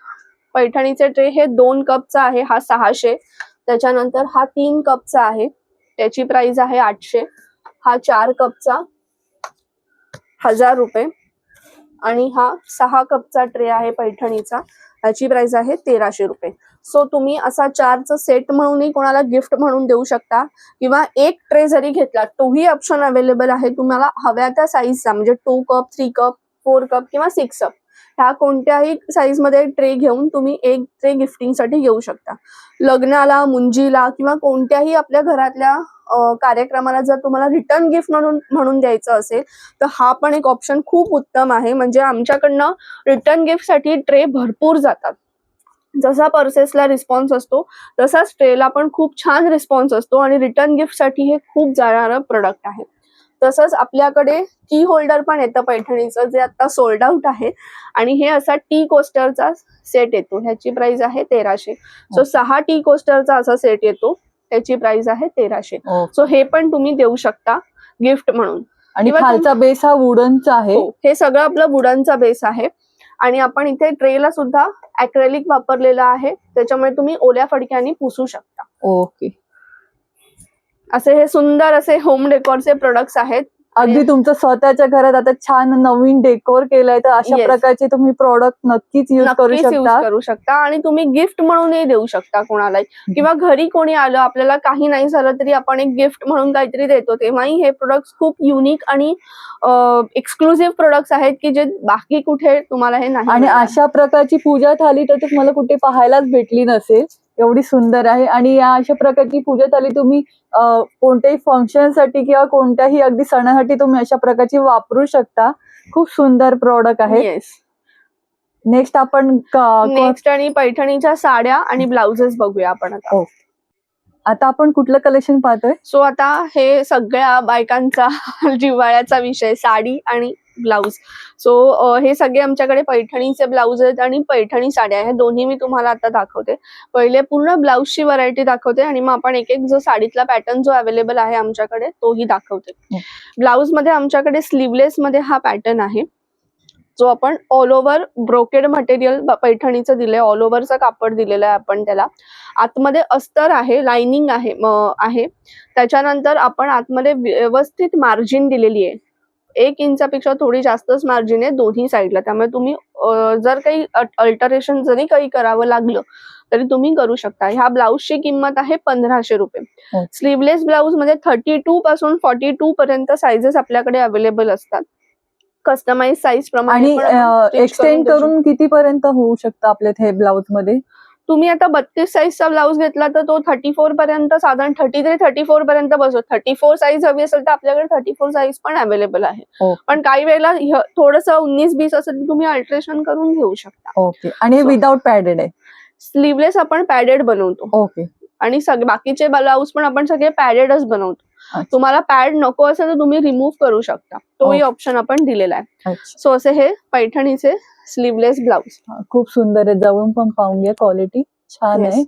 पैठणीचे ट्रे हे 2 कपचा आहे, हा 600. त्याच्यानंतर हा 3 कपचा आहे, त्याची प्राइस आहे 800. हा 4 कपचा 1000 रुपये आणि हा 6 कपचा ट्रे आहे पैठणीचा, याची प्राइस आहे 1300 रुपये. सो तुम्ही असा 4चा सेट म्हणूनही कोणाला गिफ्ट म्हणून देऊ शकता किंवा एक ट्रे जरी घेतला तोही ऑप्शन अवेलेबल आहे. तुम्हाला हव्या त्या साईजचा म्हणजे 2 कप, 3 कप, 4 कप किंवा 6 कप ह्या कोणत्याही साईज मध्ये ट्रे घेऊन तुम्ही एक ट्रे गिफ्टिंग साठी घेऊ शकता. लग्नाला, मुंजीला किंवा कोणत्याही आपल्या घरातल्या कार्यक्रमाला जर तुम्हाला रिटर्न गिफ्ट म्हणून द्यायचं असेल तर हा पण एक ऑप्शन खूप उत्तम आहे. म्हणजे आमच्याकडनं रिटर्न गिफ्ट साठी ट्रे भरपूर जातात. जसा पर्सेसला रिस्पॉन्स असतो तसाच ट्रेला पण खूप छान रिस्पॉन्स असतो आणि रिटर्न गिफ्ट साठी हे खूप जाणारं प्रोडक्ट आहे. तसंच आपल्याकडे की होल्डर पण येतं पैठणीचं, जे आता सोल्ड आउट आहे आणि हे असा टी कोस्टरचा सेट येतो, ह्याची प्राइस आहे 1300. सो 6 टी कोस्टरचा असा सेट येतो, त्याची प्राइस आहे 1300. ओके. सो हे पण तुम्ही देऊ शकता गिफ्ट म्हणून. आणि किंवा खालचा बेस हा वुडनचा आहे. हो, हे सगळं आपलं वुडनचा बेस आहे आणि आपण इथे ट्रेला सुद्धा ॲक्रेलिक वापरलेला आहे, त्याच्यामुळे तुम्ही ओल्या फडक्याने पुसू शकता. ओके. असे हे सुंदर असे होम डेकोरचे प्रोडक्ट्स आहेत. अगदी तुमचं स्वतःच्या घरात आता छान नवीन डेकोर केलंय तर अशा Yes. प्रकारचे तुम्ही प्रोडक्ट नक्कीच यूज करू नक्कीच यूज शकता. करू शकता आणि तुम्ही गिफ्ट म्हणूनही देऊ शकता कोणालाही, किंवा घरी कोणी आलं आपल्याला काही नाही झालं तरी आपण एक गिफ्ट म्हणून काहीतरी देतो, तेव्हाही हे प्रोडक्ट्स खूप युनिक आणि एक्सक्लुझिव्ह प्रोडक्ट्स आहेत की जे बाकी कुठे तुम्हाला हे नाही आणि मिळणार. अशा प्रकारची पूजा थाली तर तुम्हाला कुठे पाहायलाच भेटली नसेल, एवढी सुंदर आहे. आणि या अशा प्रकारची पूजा थाली तुम्ही कोणत्याही फंक्शन साठी किंवा कोणत्याही अगदी सणासाठी तुम्ही अशा प्रकारची वापरू शकता. खूप सुंदर प्रोडक्ट आहे. येस. नेक्स्ट आपण नेक्स्ट आणि पैठणीच्या साड्या आणि ब्लाउजेस बघूया आपण आता. आता आपण कुठलं कलेक्शन पाहतोय? सो आता हे सगळ्या बायकांचा जिव्हाळ्याचा विषय, साडी आणि ब्लाउज. सो हे सगळे आमच्याकडे पैठणीचे ब्लाउज आहेत आणि पैठणी साड्या आहेत. दोन्ही मी तुम्हाला आता दाखवते. पहिले पूर्ण ब्लाउजची व्हरायटी दाखवते आणि मग आपण एक एक जो साडीतला पॅटर्न जो अवेलेबल आहे आमच्याकडे तोही दाखवते. ब्लाउज मध्ये आमच्याकडे स्लीवलेस मध्ये हा पॅटर्न आहे, जो आपण ऑल ओव्हर ब्रोकेड मटेरियल पैठणीचं दिलंय, ऑल ओव्हरचं कापड दिलेलं आहे आपण त्याला. आतमध्ये अस्तर आहे, लाइनिंग आहे. त्याच्यानंतर आपण आतमध्ये व्यवस्थित मार्जिन दिलेली आहे. 1 इंचापेक्षा थोडी जास्तच मार्जिन आहे दोन्ही साईडला, त्यामुळे तुम्ही जर काही अल्टरेशन जरी काही करावं लागलं तरी तुम्ही करू शकता. ह्या ब्लाउजची किंमत आहे 1500 रुपये. स्लीवलेस ब्लाउज मध्ये 32 पासून 42 पर्यंत साइजेस आपल्याकडे अवेलेबल असतात. कस्टमाइज साईज प्रमाणे आणि एक्सटेंड करून किती पर्यंत होऊ शकतं आपल्या हे ब्लाउज मध्ये? तुम्ही आता 32 साईजचा ब्लाउज घेतला तर तो 34 पर्यंत, साधारण 33-34 पर्यंत बसतो. 34 साईज हवी असेल तर आपल्याकडे 34 साईज पण अवेलेबल आहे. पण काही वेळेला थोडंसं 19-20 असेल तर तुम्ही अल्टरेशन करून घेऊ शकता. ओके. आणि विदाउट पॅडेड आहे? स्लीवलेस आपण पॅडेड बनवतो. ओके. आणि बाकीचे ब्लाउज पण आपण सगळे पॅडेडच बनवतो. तुम्हाला पॅड नको असेल तर तुम्ही रिमूव्ह करू शकता, तोही ऑप्शन आपण दिलेला आहे. सो असे हे पैठणीचे स्लीवलेस ब्लाउज खूप सुंदर आहे. जवळून पण पाहून घ्या, क्वालिटी छान आहे.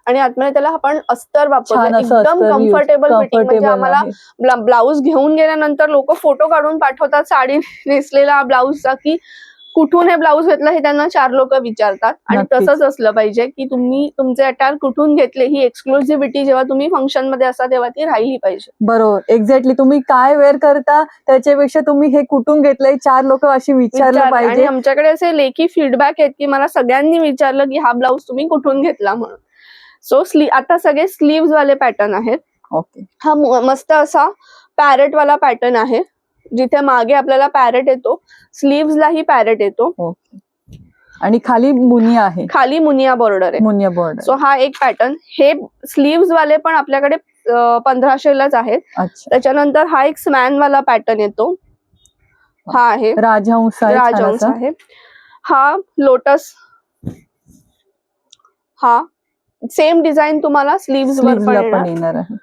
आणि आतमध्ये त्याला आपण अस्तर वापरतो, एकदम कम्फर्टेबल फिटिंग. म्हणजे आम्हाला ब्लाउज घेऊन गेल्यानंतर लोक फोटो काढून पाठवतात साडी नेसलेला ब्लाउजचा, की कुठून हे ब्लाउज घेतलं हे त्यांना 4 लोक विचारतात. आणि तसंच असलं पाहिजे की तुम्ही तुमचे अटायर कुठून घेतले ही एक्सक्लुझिव्हिटी जेव्हा तुम्ही फंक्शन मध्ये असा तेव्हा ती राहिली पाहिजे. बरोबर, एक्झॅक्टली. तुम्ही काय वेअर करता त्याच्यापेक्षा तुम्ही हे कुठून घेतलंय 4 लोक अशी विचारलं पाहिजे. आणि आमच्याकडे असे लेखी फीडबॅक आहेत की मला सगळ्यांनी विचारलं की हा ब्लाउज तुम्ही कुठून घेतला म्हणून. सो आता सगळे स्लीव्स वाले पॅटर्न आहेत. ओके. हा मस्त असा पॅरेट वाला पॅटर्न आहे, जिथे मागे आपल्याला पॅरेट येतो, स्लीव्सलाही पॅरेट येतो. ओके. आणि खाली मुनिया आहे, खाली मुनिया बॉर्डर आहे. मुनिया बॉर्डर. सो हा एक पॅटर्न. हे स्लीव्स वाले पण आपल्याकडे 1500लाच आहेत. त्याच्यानंतर हा एक स्मॅन वाला पॅटर्न येतो, हा आहे राजहंस आहे. हा लोटस, हा सेम डिझाईन तुम्हाला स्लीव्स वर पण येणार आहे.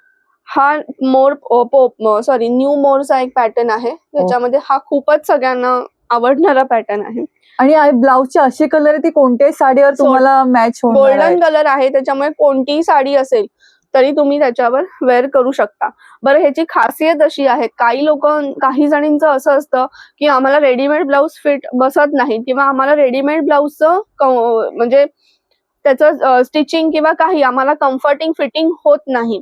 हा न्यू मोरचा एक पॅटर्न आहे, त्याच्यामध्ये हा खूपच सगळ्यांना आवडणारा पॅटर्न आहे. आणि ब्लाउजचे असे कलर आहे, ती कोणत्याही साडीवर तुम्हाला मॅच होणार. गोल्डन कलर आहे, त्याच्यामुळे कोणतीही साडी असेल तरी तुम्ही त्याच्यावर वेअर करू शकता. बरं, ह्याची खासियत अशी आहे, काही जणींचं असं असतं की आम्हाला रेडीमेड ब्लाउज फिट बसत नाही, किंवा आम्हाला रेडीमेड ब्लाउजचं म्हणजे त्याचं स्टिचिंग किंवा काही आम्हाला कम्फर्टिंग फिटिंग होत नाही.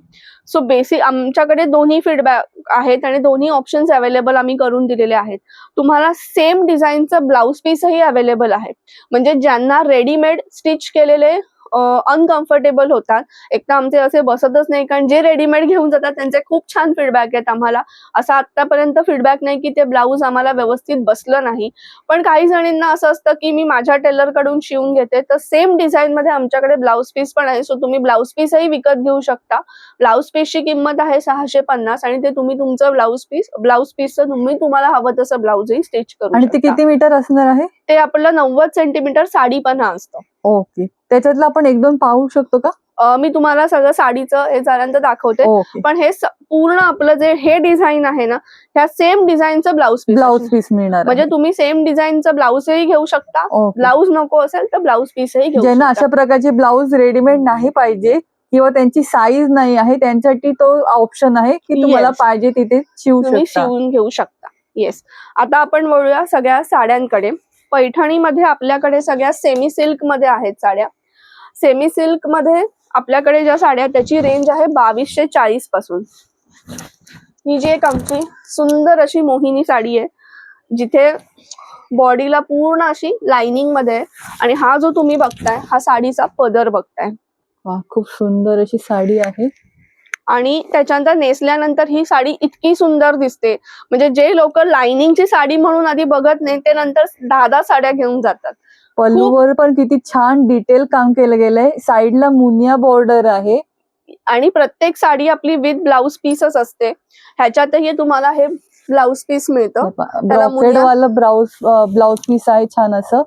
सो बेसिक आमच्याकडे दोन्ही फीडबॅक आहेत आणि दोन्ही ऑप्शन्स अवेलेबल आम्ही करून दिलेले आहेत. तुम्हाला सेम डिझाईनचं ब्लाउज पीसही अवेलेबल आहे, म्हणजे ज्यांना रेडीमेड स्टिच केलेले अनकम्फर्टेबल होतात, एक तर आमचे असे बसतच नाही, कारण जे रेडीमेड घेऊन जातात त्यांचे खूप छान फीडबॅक आहेत आम्हाला. असा आतापर्यंत फीडबॅक नाही की ते ब्लाऊज आम्हाला व्यवस्थित बसलं नाही. पण काही जणींना असं असतं की मी माझ्या टेलर कडून शिवून घेते, तर सेम डिझाईन मध्ये आमच्याकडे ब्लाउज पीस पण आहे. सो तुम्ही ब्लाउज पीसही विकत घेऊ शकता. ब्लाउज पीसची किंमत आहे 650 आणि ते तुम्ही तुमचं ब्लाउज पीसचं तुम्हाला हवं तसं ब्लाउजही स्टिच करू शकता. आणि ते किती मीटर असणार आहे? ते आपलं 90 सेंटीमीटर साडीपणा असतं. ओके. त्याच्यातलं आपण 1-2 पाहू शकतो का? मी तुम्हाला सगळं साडीचं हे झाल्यानंतर दाखवते. पण हे पूर्ण आपलं जे हे डिझाईन आहे ना, ह्या सेम डिझाईनचं ब्लाउज पीस मिळणार. म्हणजे तुम्ही सेम डिझाईनचं ब्लाउजही घेऊ शकता. ब्लाउज नको असेल तर ब्लाउज पीसही घेऊ शकता. ज्यांना अशा प्रकारचे ब्लाउज रेडीमेड नाही पाहिजे, किंवा त्यांची साईज नाही आहे त्यांच्यासाठी तो ऑप्शन आहे की तुम्हाला Yes. पाहिजे तिथे शिवू तुम्ही शकता. शिवून घेऊ शकता. येस. आता आपण वळूया सगळ्या साड्यांकडे. पैठणीमध्ये आपल्याकडे सगळ्या सेमी सिल्क मध्ये आहेत साड्या. सेमी सिल्क मध्ये आपल्याकडे ज्या साड्या आहेत त्याची रेंज आहे 2240 पासून. ही जी एक आमची सुंदर अशी मोहिनी साडी आहे जिथे बॉडीला पूर्ण अशी लाइनिंग मध्ये आहे आणि हा जो तुम्ही बघताय हा साडीचा पदर बघताय वा, खूप सुंदर अशी साडी आहे. आणि त्याच्यानंतर नेसल्यानंतर ही साडी इतकी सुंदर दिसते म्हणजे जे लोक लाइनिंगची साडी म्हणून आधी बघत नाही ते नंतर 10 साड्या घेऊन जातात. पल्लूवर पण किती छान डिटेल काम केलं गेलंय. साईडला मुनिया बॉर्डर आहे आणि प्रत्येक साडी आपली विथ ब्लाउज पीसच असते. ह्याच्यातही तुम्हाला हे ब्लाउज पीस मिळतं. त्याला ब्रॉकेड वाला ब्लाउज पीस आहे छान असं.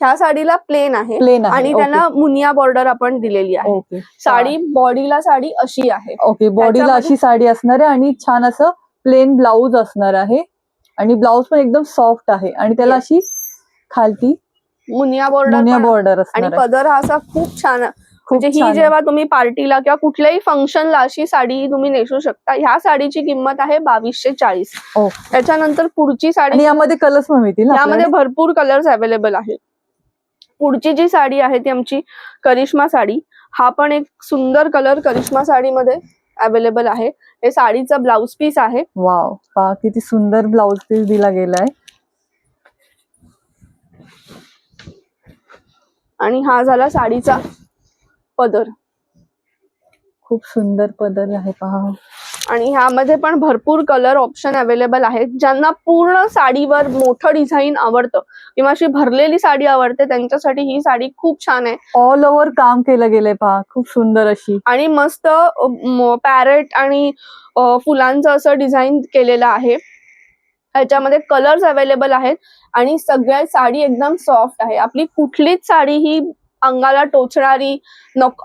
ह्या साडीला प्लेन आहे प्लेन आहे. आणि त्याला मुनिया बॉर्डर आपण दिलेली आहे. ओके साडी बॉडीला साडी अशी आहे. ओके बॉडीला त्याच्यामध्ये- अशी साडी असणार आहे आणि छान असं प्लेन ब्लाउज असणार आहे आणि ब्लाउज पण एकदम सॉफ्ट आहे आणि त्याला Yes. अशी खालती मुनिया मुनिया बॉर्डर बॉर्डर आणि असणार आहे. पदर हा असा खूप छान खूप म्हणजे ही छान जेव्हा तुम्ही पार्टीला किंवा कुठल्याही फंक्शनला अशी साडी तुम्ही नेसू शकता. ह्या साडीची किंमत आहे 2240. ओ. त्याच्यानंतर पुढची साडी आणि यामध्ये कलर्स पण मिळतील ना यामध्ये आपल्याकडे? भरपूर कलर्स अवेलेबल आहेत. पुढची जी साडी आहे ती आमची करिश्मा साडी. हा पण एक सुंदर कलर करिश्मा साडीमध्ये अवेलेबल आहे. हे साडीचा ब्लाउज पीस आहे. वाव, पहा किती सुंदर ब्लाउज पीस दिला गेलाय. आणि हा झाला साडीचा पदर. खूप सुंदर पदर आहे पहा. आणि ह्यामध्ये पण भरपूर कलर ऑप्शन अवेलेबल आहेत. ज्यांना पूर्ण साडीवर मोठं डिझाईन आवडतं किंवा अशी भरलेली साडी आवडते त्यांच्यासाठी ही साडी खूप छान आहे. ऑल ओव्हर काम केलं गेलंय पहा, खूप सुंदर अशी. आणि मस्त पॅरेट आणि फुलांचं असं डिझाईन केलेलं आहे. ह्याच्यामध्ये कलर्स अवेलेबल आहेत आणि सगळ्या साडी एकदम सॉफ्ट आहे. आपली कुठलीच साडी ही अंगाला टोचणारी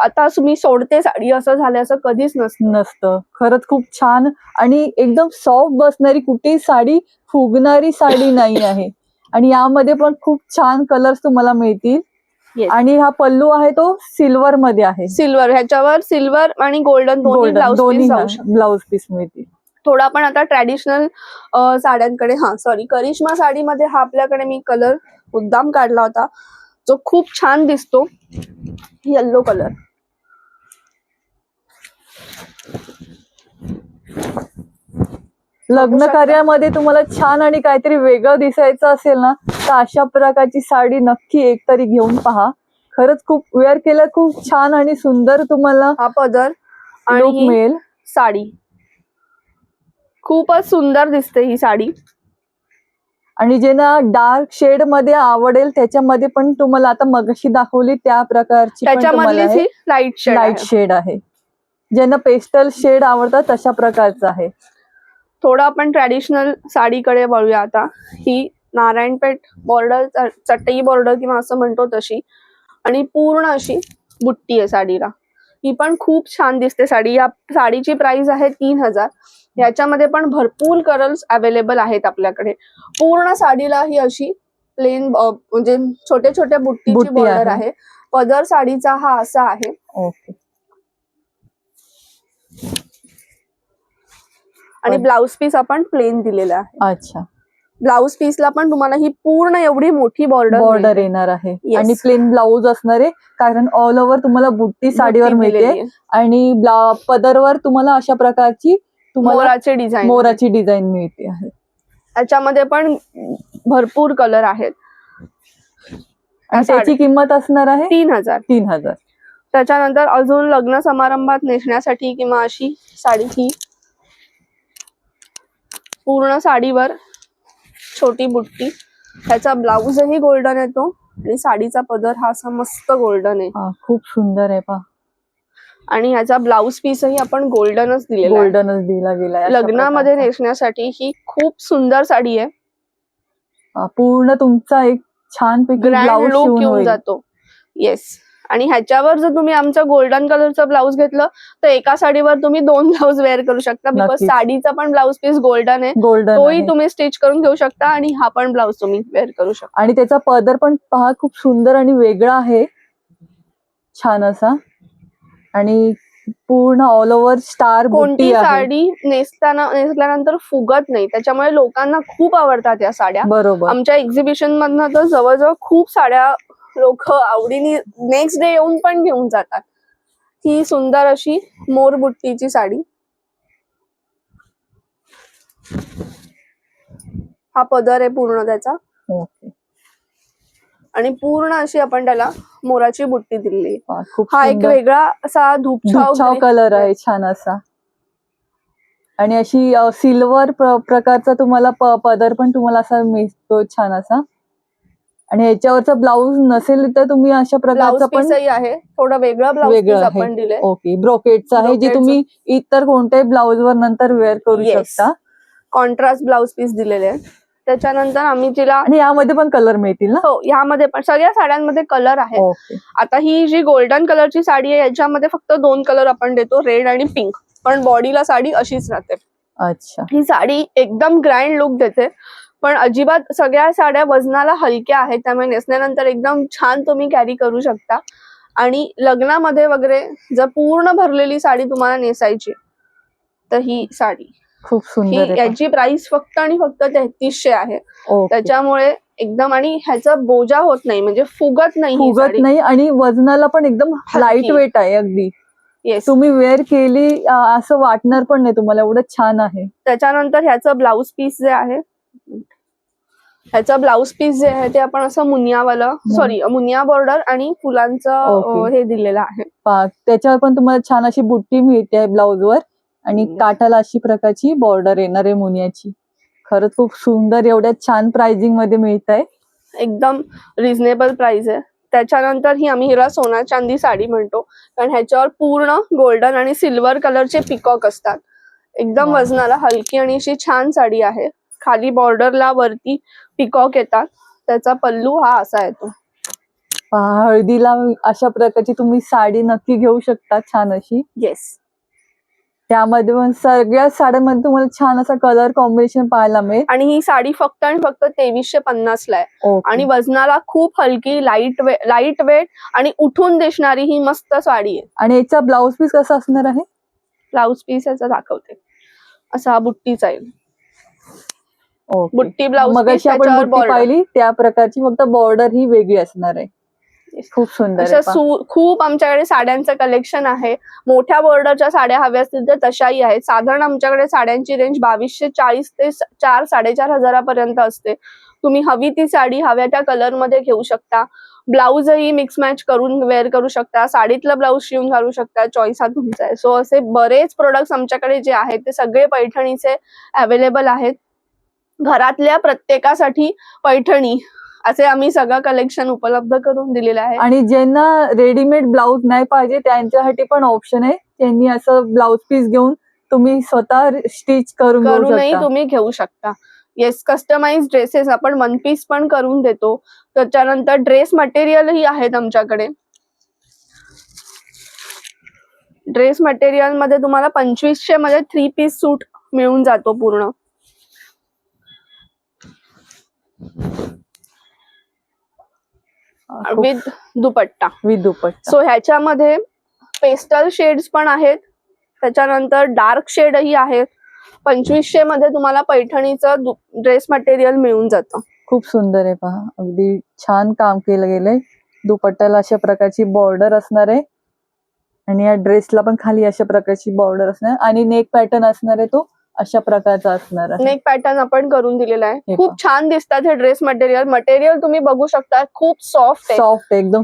आता मी सोडते साडी असं झालं असं कधीच नसतं. खरंच खूप छान आणि एकदम सॉफ्ट बसणारी कुठेही साडी फुगणारी साडी नाही आहे. आणि यामध्ये पण खूप छान कलर्स तुम्हाला मिळतील. Yes. आणि हा पल्लू आहे तो सिल्वर मध्ये आहे. सिल्वर ह्याच्यावर सिल्वर आणि गोल्डन दोन्ही ब्लाउज पीस मिळतील. थोडा आपण आता ट्रॅडिशनल साड्यांकडे करिश्मा साडीमध्ये हा आपल्याकडे मी कलर मुद्दाम काढला होता जो खूप छान दिसतो. Yellow colour. लग्न कार्यामध्ये तुम्हाला छान आणि काहीतरी वेगळं दिसायचं असेल ना तर अशा प्रकारची साडी नक्की एक तरी घेऊन पहा. खरंच खूप वेअर केलं खूप छान आणि सुंदर तुम्हाला हा पदर लुक आणि मिळेल. साडी खूपच सुंदर दिसते ही साडी. आणि ज्यांना डार्क शेड मध्ये आवडेल त्याच्यामध्ये पण तुम्हाला आता मगाशी दाखवली त्या प्रकारची त्याच्यामधली लाईट शेड लाईट शेड आहे. ज्यांना पेस्टल शेड आवडतात तशा प्रकारचं आहे. थोडं आपण ट्रॅडिशनल साडीकडे वळूया आता. ही नारायणपेठ बॉर्डर चटई बॉर्डर किंवा असं म्हणतो तशी आणि पूर्ण अशी बुट्टी आहे साडीला. ही पण खूप छान दिसते साडी. या साडीची प्राइस आहे 3000. याच्यामध्ये पण भरपूर कलर्स अवेलेबल आहेत आपल्याकडे. पूर्ण साडीला ही अशी प्लेन म्हणजे छोटे छोटे बुट्टीची बॉर्डर आहे. पदर साडीचा हा असा आहे. ओके. आणि ब्लाउज पीस आपण प्लेन दिलेला आहे. अच्छा. ब्लाउज पीसला पण तुम्हाला ही पूर्ण एवढी मोठी बॉर्डर येणार आहे. Yes. आणि प्लेन ब्लाउज असणार आहे कारण ऑल ओव्हर तुम्हाला बुट्टी साडीवर मिळते आणि पदरवर तुम्हाला अशा प्रकारची मोराची डिझाईन मिळते आहे. त्याच्यामध्ये पण भरपूर कलर आहेत. आणि त्याची किंमत असणार आहे 3000. त्याच्यानंतर अजून लग्न समारंभात नेसण्यासाठी किंवा अशी साडी ही पूर्ण साडीवर छोटी बुट्टी. त्याचा ब्लाउजही गोल्डन येतो आणि साडीचा पदर हा असा मस्त गोल्डन आहे. खूप सुंदर आहे पहा. आणि ह्याचा ब्लाउज पीसही आपण गोल्डनच दिला गेला. लग्नामध्ये नेसण्यासाठी ही खूप सुंदर साडी आहे. पूर्ण तुमचा एक छान पैकी ग्रँड लुक येऊन जातो. येस. आणि ह्याच्यावर जर तुम्ही आमचं गोल्डन कलरचं ब्लाउज घेतलं तर एका साडीवर तुम्ही 2 ब्लाउज वेअर करू शकता. बिकॉज साडीचा पण ब्लाउज पीस गोल्डन आहे. तोही तुम्ही स्टिच करून घेऊ शकता आणि हा पण ब्लाउज तुम्ही वेअर करू शकता. आणि त्याचा पदर पण पहा खूप सुंदर आणि वेगळा आहे. छान असा. आणि पूर्ण ऑल ओव्हर स्टार कोणती बुट्टी आहे. साडी नेसल्यानंतर फुगत नाही, त्याच्यामुळे लोकांना खूप आवडतात या साड्या. बरोबर. आमच्या एक्झिबिशन मधनं तर जवळजवळ खूप साड्या लोक आवडीने नेक्स्ट डे येऊन पण घेऊन जातात. ही सुंदर अशी मोरबुट्टीची साडी. हा पदर आहे पूर्ण त्याचा ओके. आणि पूर्ण अशी आपण त्याला मोराची बुट्टी दिली. खूप हा एक सुंदर वेगळा असा धुपछाव कलर आहे छान असा. आणि अशी सिल्वर प्रकारचा तुम्हाला पदर पण तुम्हाला असा मिळतो छान असा. आणि याच्यावरचा ब्लाऊज नसेल तर तुम्ही अशा प्रकारचा पण पीसही आहे, थोडं वेगळं ब्लाऊज पीस वेगळं आपण आहे. दिले. ओके, ब्रोकेटचा आहे जे ब्रोकेडचं. तुम्ही इतर कोणत्याही ब्लाऊज वर नंतर वेअर करू Yes. शकता. कॉन्ट्रास्ट ब्लाऊज पीस दिलेले आहे. त्याच्यानंतर आम्ही तिला आणि यामध्ये पण कलर मिळतील ना? हो, यामध्ये पण सगळ्या साड्यांमध्ये कलर आहे. ओके. आता ही जी गोल्डन कलरची साडी आहे याच्यामध्ये फक्त 2 कलर आपण देतो, रेड आणि पिंक. पण बॉडीला साडी अशीच राहते. अच्छा. ही साडी एकदम ग्रँड लुक देते, पण अजिबात सगळ्या साड्या वजनाला हलक्या आहेत, त्यामुळे नेसल्यानंतर एकदम छान तुम्ही कॅरी करू शकता. आणि लग्नामध्ये वगैरे जर पूर्ण भरलेली साडी तुम्हाला नेसायची तर ही साडी खूप सुंदर आहे. याची प्राइस फक्त आणि फक्त 3300 आहे. ओके. त्याच्यामुळे एकदम आणि ह्याचा बोजा होत नाही, म्हणजे फुगत नाही ही फुगत साडी. नाही आणि वजनाला पण एकदम हलकी. लाईट वेट आहे अगदी. येस. तुम्ही वेअर केली असं वाटणार पण नाही तुम्हाला, एवढं छान आहे. त्याच्यानंतर ह्याचं ब्लाऊज पीस जे आहे, ह्याचं ब्लाऊज पीस जे आहे ते आपण असं मुनिया बॉर्डर आणि फुलांचं ओके. हे दिलेलं आहे. त्याच्यावर पण तुम्हाला छान अशी बुट्टी मिळते आहे ब्लाऊज वर आणि काठाला अशी प्रकारची बॉर्डर येणार आहे मुनियाची. खरंच खूप सुंदर, एवढ्या छान प्राइसिंग मध्ये मिळत आहे. एकदम रिझनेबल प्राइस आहे. त्याच्यानंतर ही आम्ही हिला सोना चांदी साडी म्हणतो, कारण ह्याच्यावर पूर्ण गोल्डन आणि सिल्वर कलरचे पिकॉक असतात. एकदम वा. वजनाला हलकी आणि अशी छान साडी आहे. खाली बॉर्डरला वरती पिकॉक येतात. त्याचा पल्लू हा असा येतो. हळदीला अशा प्रकारची तुम्ही साडी नक्की घेऊ शकता छान अशी. येस. त्यामध्ये पण सगळ्या साड्यांमध्ये तुम्हाला छान असा कलर कॉम्बिनेशन पाहायला मिळेल. आणि ही साडी फक्त आणि फक्त 2350 ला आहे. ओके. आणि वजनाला खूप हलकी, लाईट वेट आणि उठून दिसणारी ही मस्त साडी आहे. आणि याचा ब्लाऊज पीस कसा असणार आहे? ब्लाऊज पीस याचा दाखवते. असा हा बुट्टीचा येईल. ओके. बुट्टी ब्लाऊज मग अशी आपण बुट्टी पाहिली त्या प्रकारची, फक्त बॉर्डर ही वेगळी असणार आहे. खूप सुंदर आहे. खूप आमच्याकडे साड्यांचं कलेक्शन आहे. मोठ्या बॉर्डरच्या साड्या हव्या असतील तर तशाही आहेत. साधारण आमच्याकडे साड्यांची रेंज 2240 ते 4-4.5 पर्यंत तुम्ही हवी ती साडी हव्या त्या कलर मध्ये घेऊ शकता. ब्लाऊजही मिक्स मॅच करून वेअर करू शकता. साडीतलं ब्लाऊज शिवून घालू शकता. चॉईस हा तुमचा आहे. सो असे बरेच प्रोडक्ट्स आमच्याकडे जे आहेत ते सगळे पैठणीचे अवेलेबल आहेत. घरातल्या प्रत्येकासाठी पैठणी असे आम्ही सगळं कलेक्शन उपलब्ध करून दिलेलं आहे. आणि ज्यांना रेडीमेड ब्लाऊज नाही पाहिजे त्यांच्यासाठी पण ऑप्शन आहे. त्यांनी असं ब्लाऊज पीस घेऊन तुम्ही स्वतः स्टिच करूनही तुम्ही घेऊ शकता. येस, कस्टमाइज ड्रेसेस आपण 1 पीस पण करून देतो. त्याच्यानंतर ड्रेस मटेरियलही आहेत आमच्याकडे. ड्रेस मटेरियल मध्ये तुम्हाला 2500 मध्ये 3 पीस सूट मिळून जातो पूर्ण. With dupatta. सो ह्याच्यामध्ये पेस्टल शेड्स पण आहेत, त्याच्यानंतर डार्क शेडही आहेत. 2500 मध्ये तुम्हाला पैठणीचं ड्रेस मटेरियल मिळून जातं. खूप सुंदर आहे पहा, अगदी छान काम केलं गेलंय. दुपट्ट्याला अशा प्रकारची बॉर्डर असणार आहे आणि या ड्रेसला पण खाली अशा प्रकारची बॉर्डर असणार आणि नेक पॅटर्न असणार आहे तो अशा प्रकारचा असणार आहे. नेक पॅटर्न आपण करून दिलेला आहे. खूप छान दिसतात हे ड्रेस मटेरियल तुम्ही बघू शकता. खूप सॉफ्ट आहे, एकदम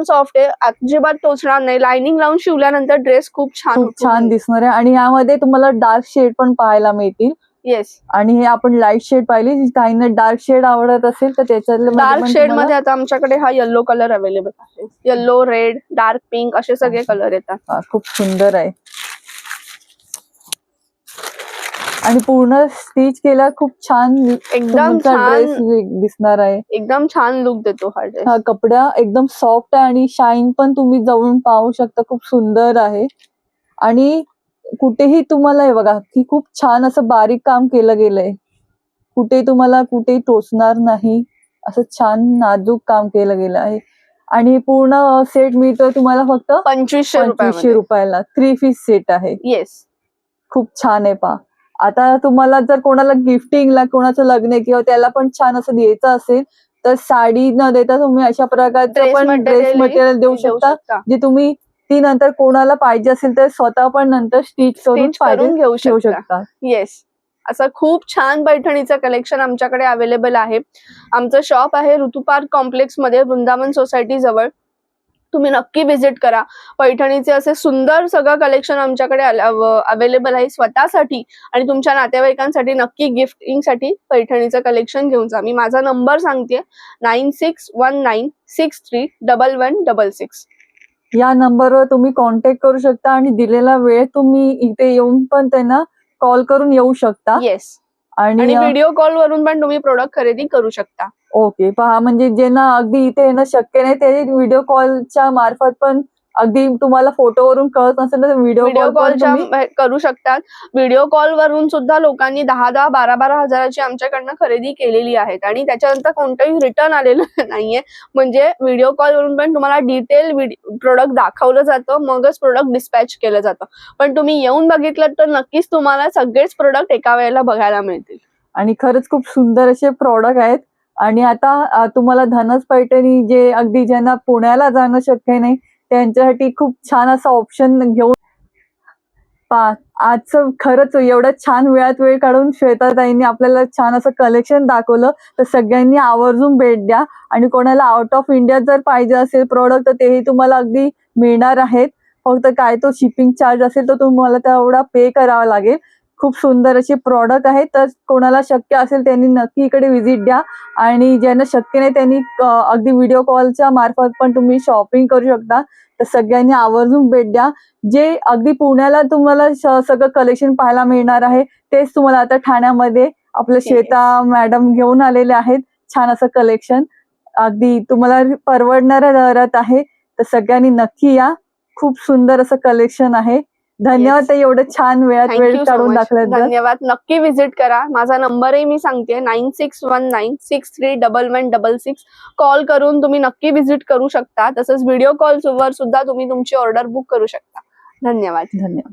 सॉफ्ट आहे. अजिबात टोचणार नाही. लाइनिंग लावून शिवल्यानंतर ड्रेस खूप छान दिसणार आहे. आणि यामध्ये तुम्हाला डार्क शेड पण पाहायला मिळतील. येस. आणि हे आपण लाईट शेड पाहिली, काहींना डार्क शेड आवडत असेल तर त्याच्यातलं डार्क शेड मध्ये आता आमच्याकडे हा येल्लो कलर अवेलेबल आहे. येल्लो, रेड, डार्क पिंक असे सगळे कलर येतात. खूप सुंदर आहे आणि पूर्ण स्टिच केला, खूप छान एकदम छान दिसणार आहे. एकदम छान लुक देतो हा ड्रेस. हा कपडा एकदम सॉफ्ट आहे आणि शाईन पण तुम्ही जवळून पाहू शकता. खूप सुंदर आहे आणि कुठेही तुम्हाला हे बघा की खूप छान असं बारीक काम केलं गेलंय. कुठेही तुम्हाला कुठेही टोचणार नाही, असं छान नाजूक काम केलं गेलं आहे. आणि पूर्ण सेट मिळतोय तुम्हाला फक्त 2500 2500 रुपयाला. 3 पीस सेट आहे. येस. खूप छान आहे पहा. आता तुम्हाला जर कोणाला गिफ्टिंगला, कोणाचं लग्न आहे किंवा त्याला पण छान असं द्यायचं असेल तर साडी न देता तुम्ही अशा प्रकारचं पण ड्रेस मटेरियल देऊ शकता, जे तुम्ही ती नंतर कोणाला पाहिजे असेल तर स्वतः पण नंतर स्टिच करून घेऊ शकता. येस. असं खूप छान पैठणीचं कलेक्शन आमच्याकडे अवेलेबल आहे. आमचं शॉप आहे ऋतू पार्क कॉम्प्लेक्स मध्ये, वृंदावन सोसायटी जवळ. तुम्ही नक्की व्हिजिट करा. पैठणीचे असे सुंदर सगळं कलेक्शन आमच्याकडे अवेलेबल आहे स्वतःसाठी आणि तुमच्या नातेवाईकांसाठी. नक्की गिफ्टिंगसाठी पैठणीचं कलेक्शन घेऊन जा. मी माझा नंबर सांगते, 9619631166. या नंबरवर तुम्ही कॉन्टॅक्ट करू शकता आणि दिलेला वेळ तुम्ही इथे येऊन पण त्यांना कॉल करून येऊ शकता. येस. आणि आणि व्हिडिओ कॉल वरून पण तुम्ही प्रोडक्ट खरेदी करू शकता. ओके. पहा, म्हणजे ज्यांना अगदी इथे येणं शक्य नाही ते व्हिडिओ कॉलच्या मार्फत पण, अगदी तुम्हाला फोटोवरून कळत नसेल तर व्हिडिओ कॉलच्या करू शकतात. व्हिडिओ कॉल वरून सुद्धा लोकांनी 10,000, 12,000 हजाराची आमच्याकडनं खरेदी केलेली आहेत आणि त्याच्यानंतर कोणतंही रिटर्न आलेलं नाहीये. म्हणजे व्हिडिओ कॉल वरून पण तुम्हाला डिटेल प्रोडक्ट दाखवलं जातं, मगच प्रोडक्ट डिस्पॅच केलं जातं. पण तुम्ही येऊन बघितलं तर नक्कीच तुम्हाला सगळेच प्रोडक्ट एका वेळेला बघायला मिळतील. आणि खरंच खूप सुंदर असे प्रोडक्ट आहेत. आणि आता तुम्हाला धनस पैठणी, जे अगदी ज्यांना पुण्याला जाणं शक्य नाही त्यांच्यासाठी खूप छान असा ऑप्शन घेऊन आजचं खरंच एवढं छान वेळात वेळ काढून श्वेताताईंनी आपल्याला छान असं कलेक्शन दाखवलं. तर सगळ्यांनी आवर्जून भेट द्या. आणि कोणाला आउट ऑफ इंडिया जर पाहिजे असेल प्रोडक्ट तर तेही तुम्हाला अगदी मिळणार आहेत. फक्त काय तो शिपिंग चार्ज असेल तो तुम्हाला तेवढा पे करावा लागेल. खूप सुंदर असे प्रॉडक्ट आहेत. तर कोणाला शक्य असेल त्यांनी नक्की इकडे व्हिजिट द्या. आणि ज्यांना शक्य नाही त्यांनी अगदी व्हिडिओ कॉलच्या मार्फत पण तुम्ही शॉपिंग करू शकता. तर सगळ्यांनी आवर्जून भेट द्या. जे अगदी पुण्याला तुम्हाला सगळं कलेक्शन पाहायला मिळणार आहे तेच तुम्हाला आता ठाण्यामध्ये आपल्या श्वेता मॅडम घेऊन आलेले आहेत. छान असं कलेक्शन अगदी तुम्हाला परवडणाऱ्या दरात आहे. तर सगळ्यांनी नक्की या. खूप सुंदर असं कलेक्शन आहे. धन्यवाद ताई, एवढं छान वेळात वेळ काढून दाखवल्याबद्दल. धन्यवाद. नक्की व्हिजिट करा. माझा नंबरही मी सांगते, 9619631166. कॉल करून तुम्ही नक्की व्हिजिट करू शकता. तसंच व्हिडिओ कॉल वर सुद्धा तुम्ही तुमची ऑर्डर बुक करू शकता. धन्यवाद. धन्यवाद.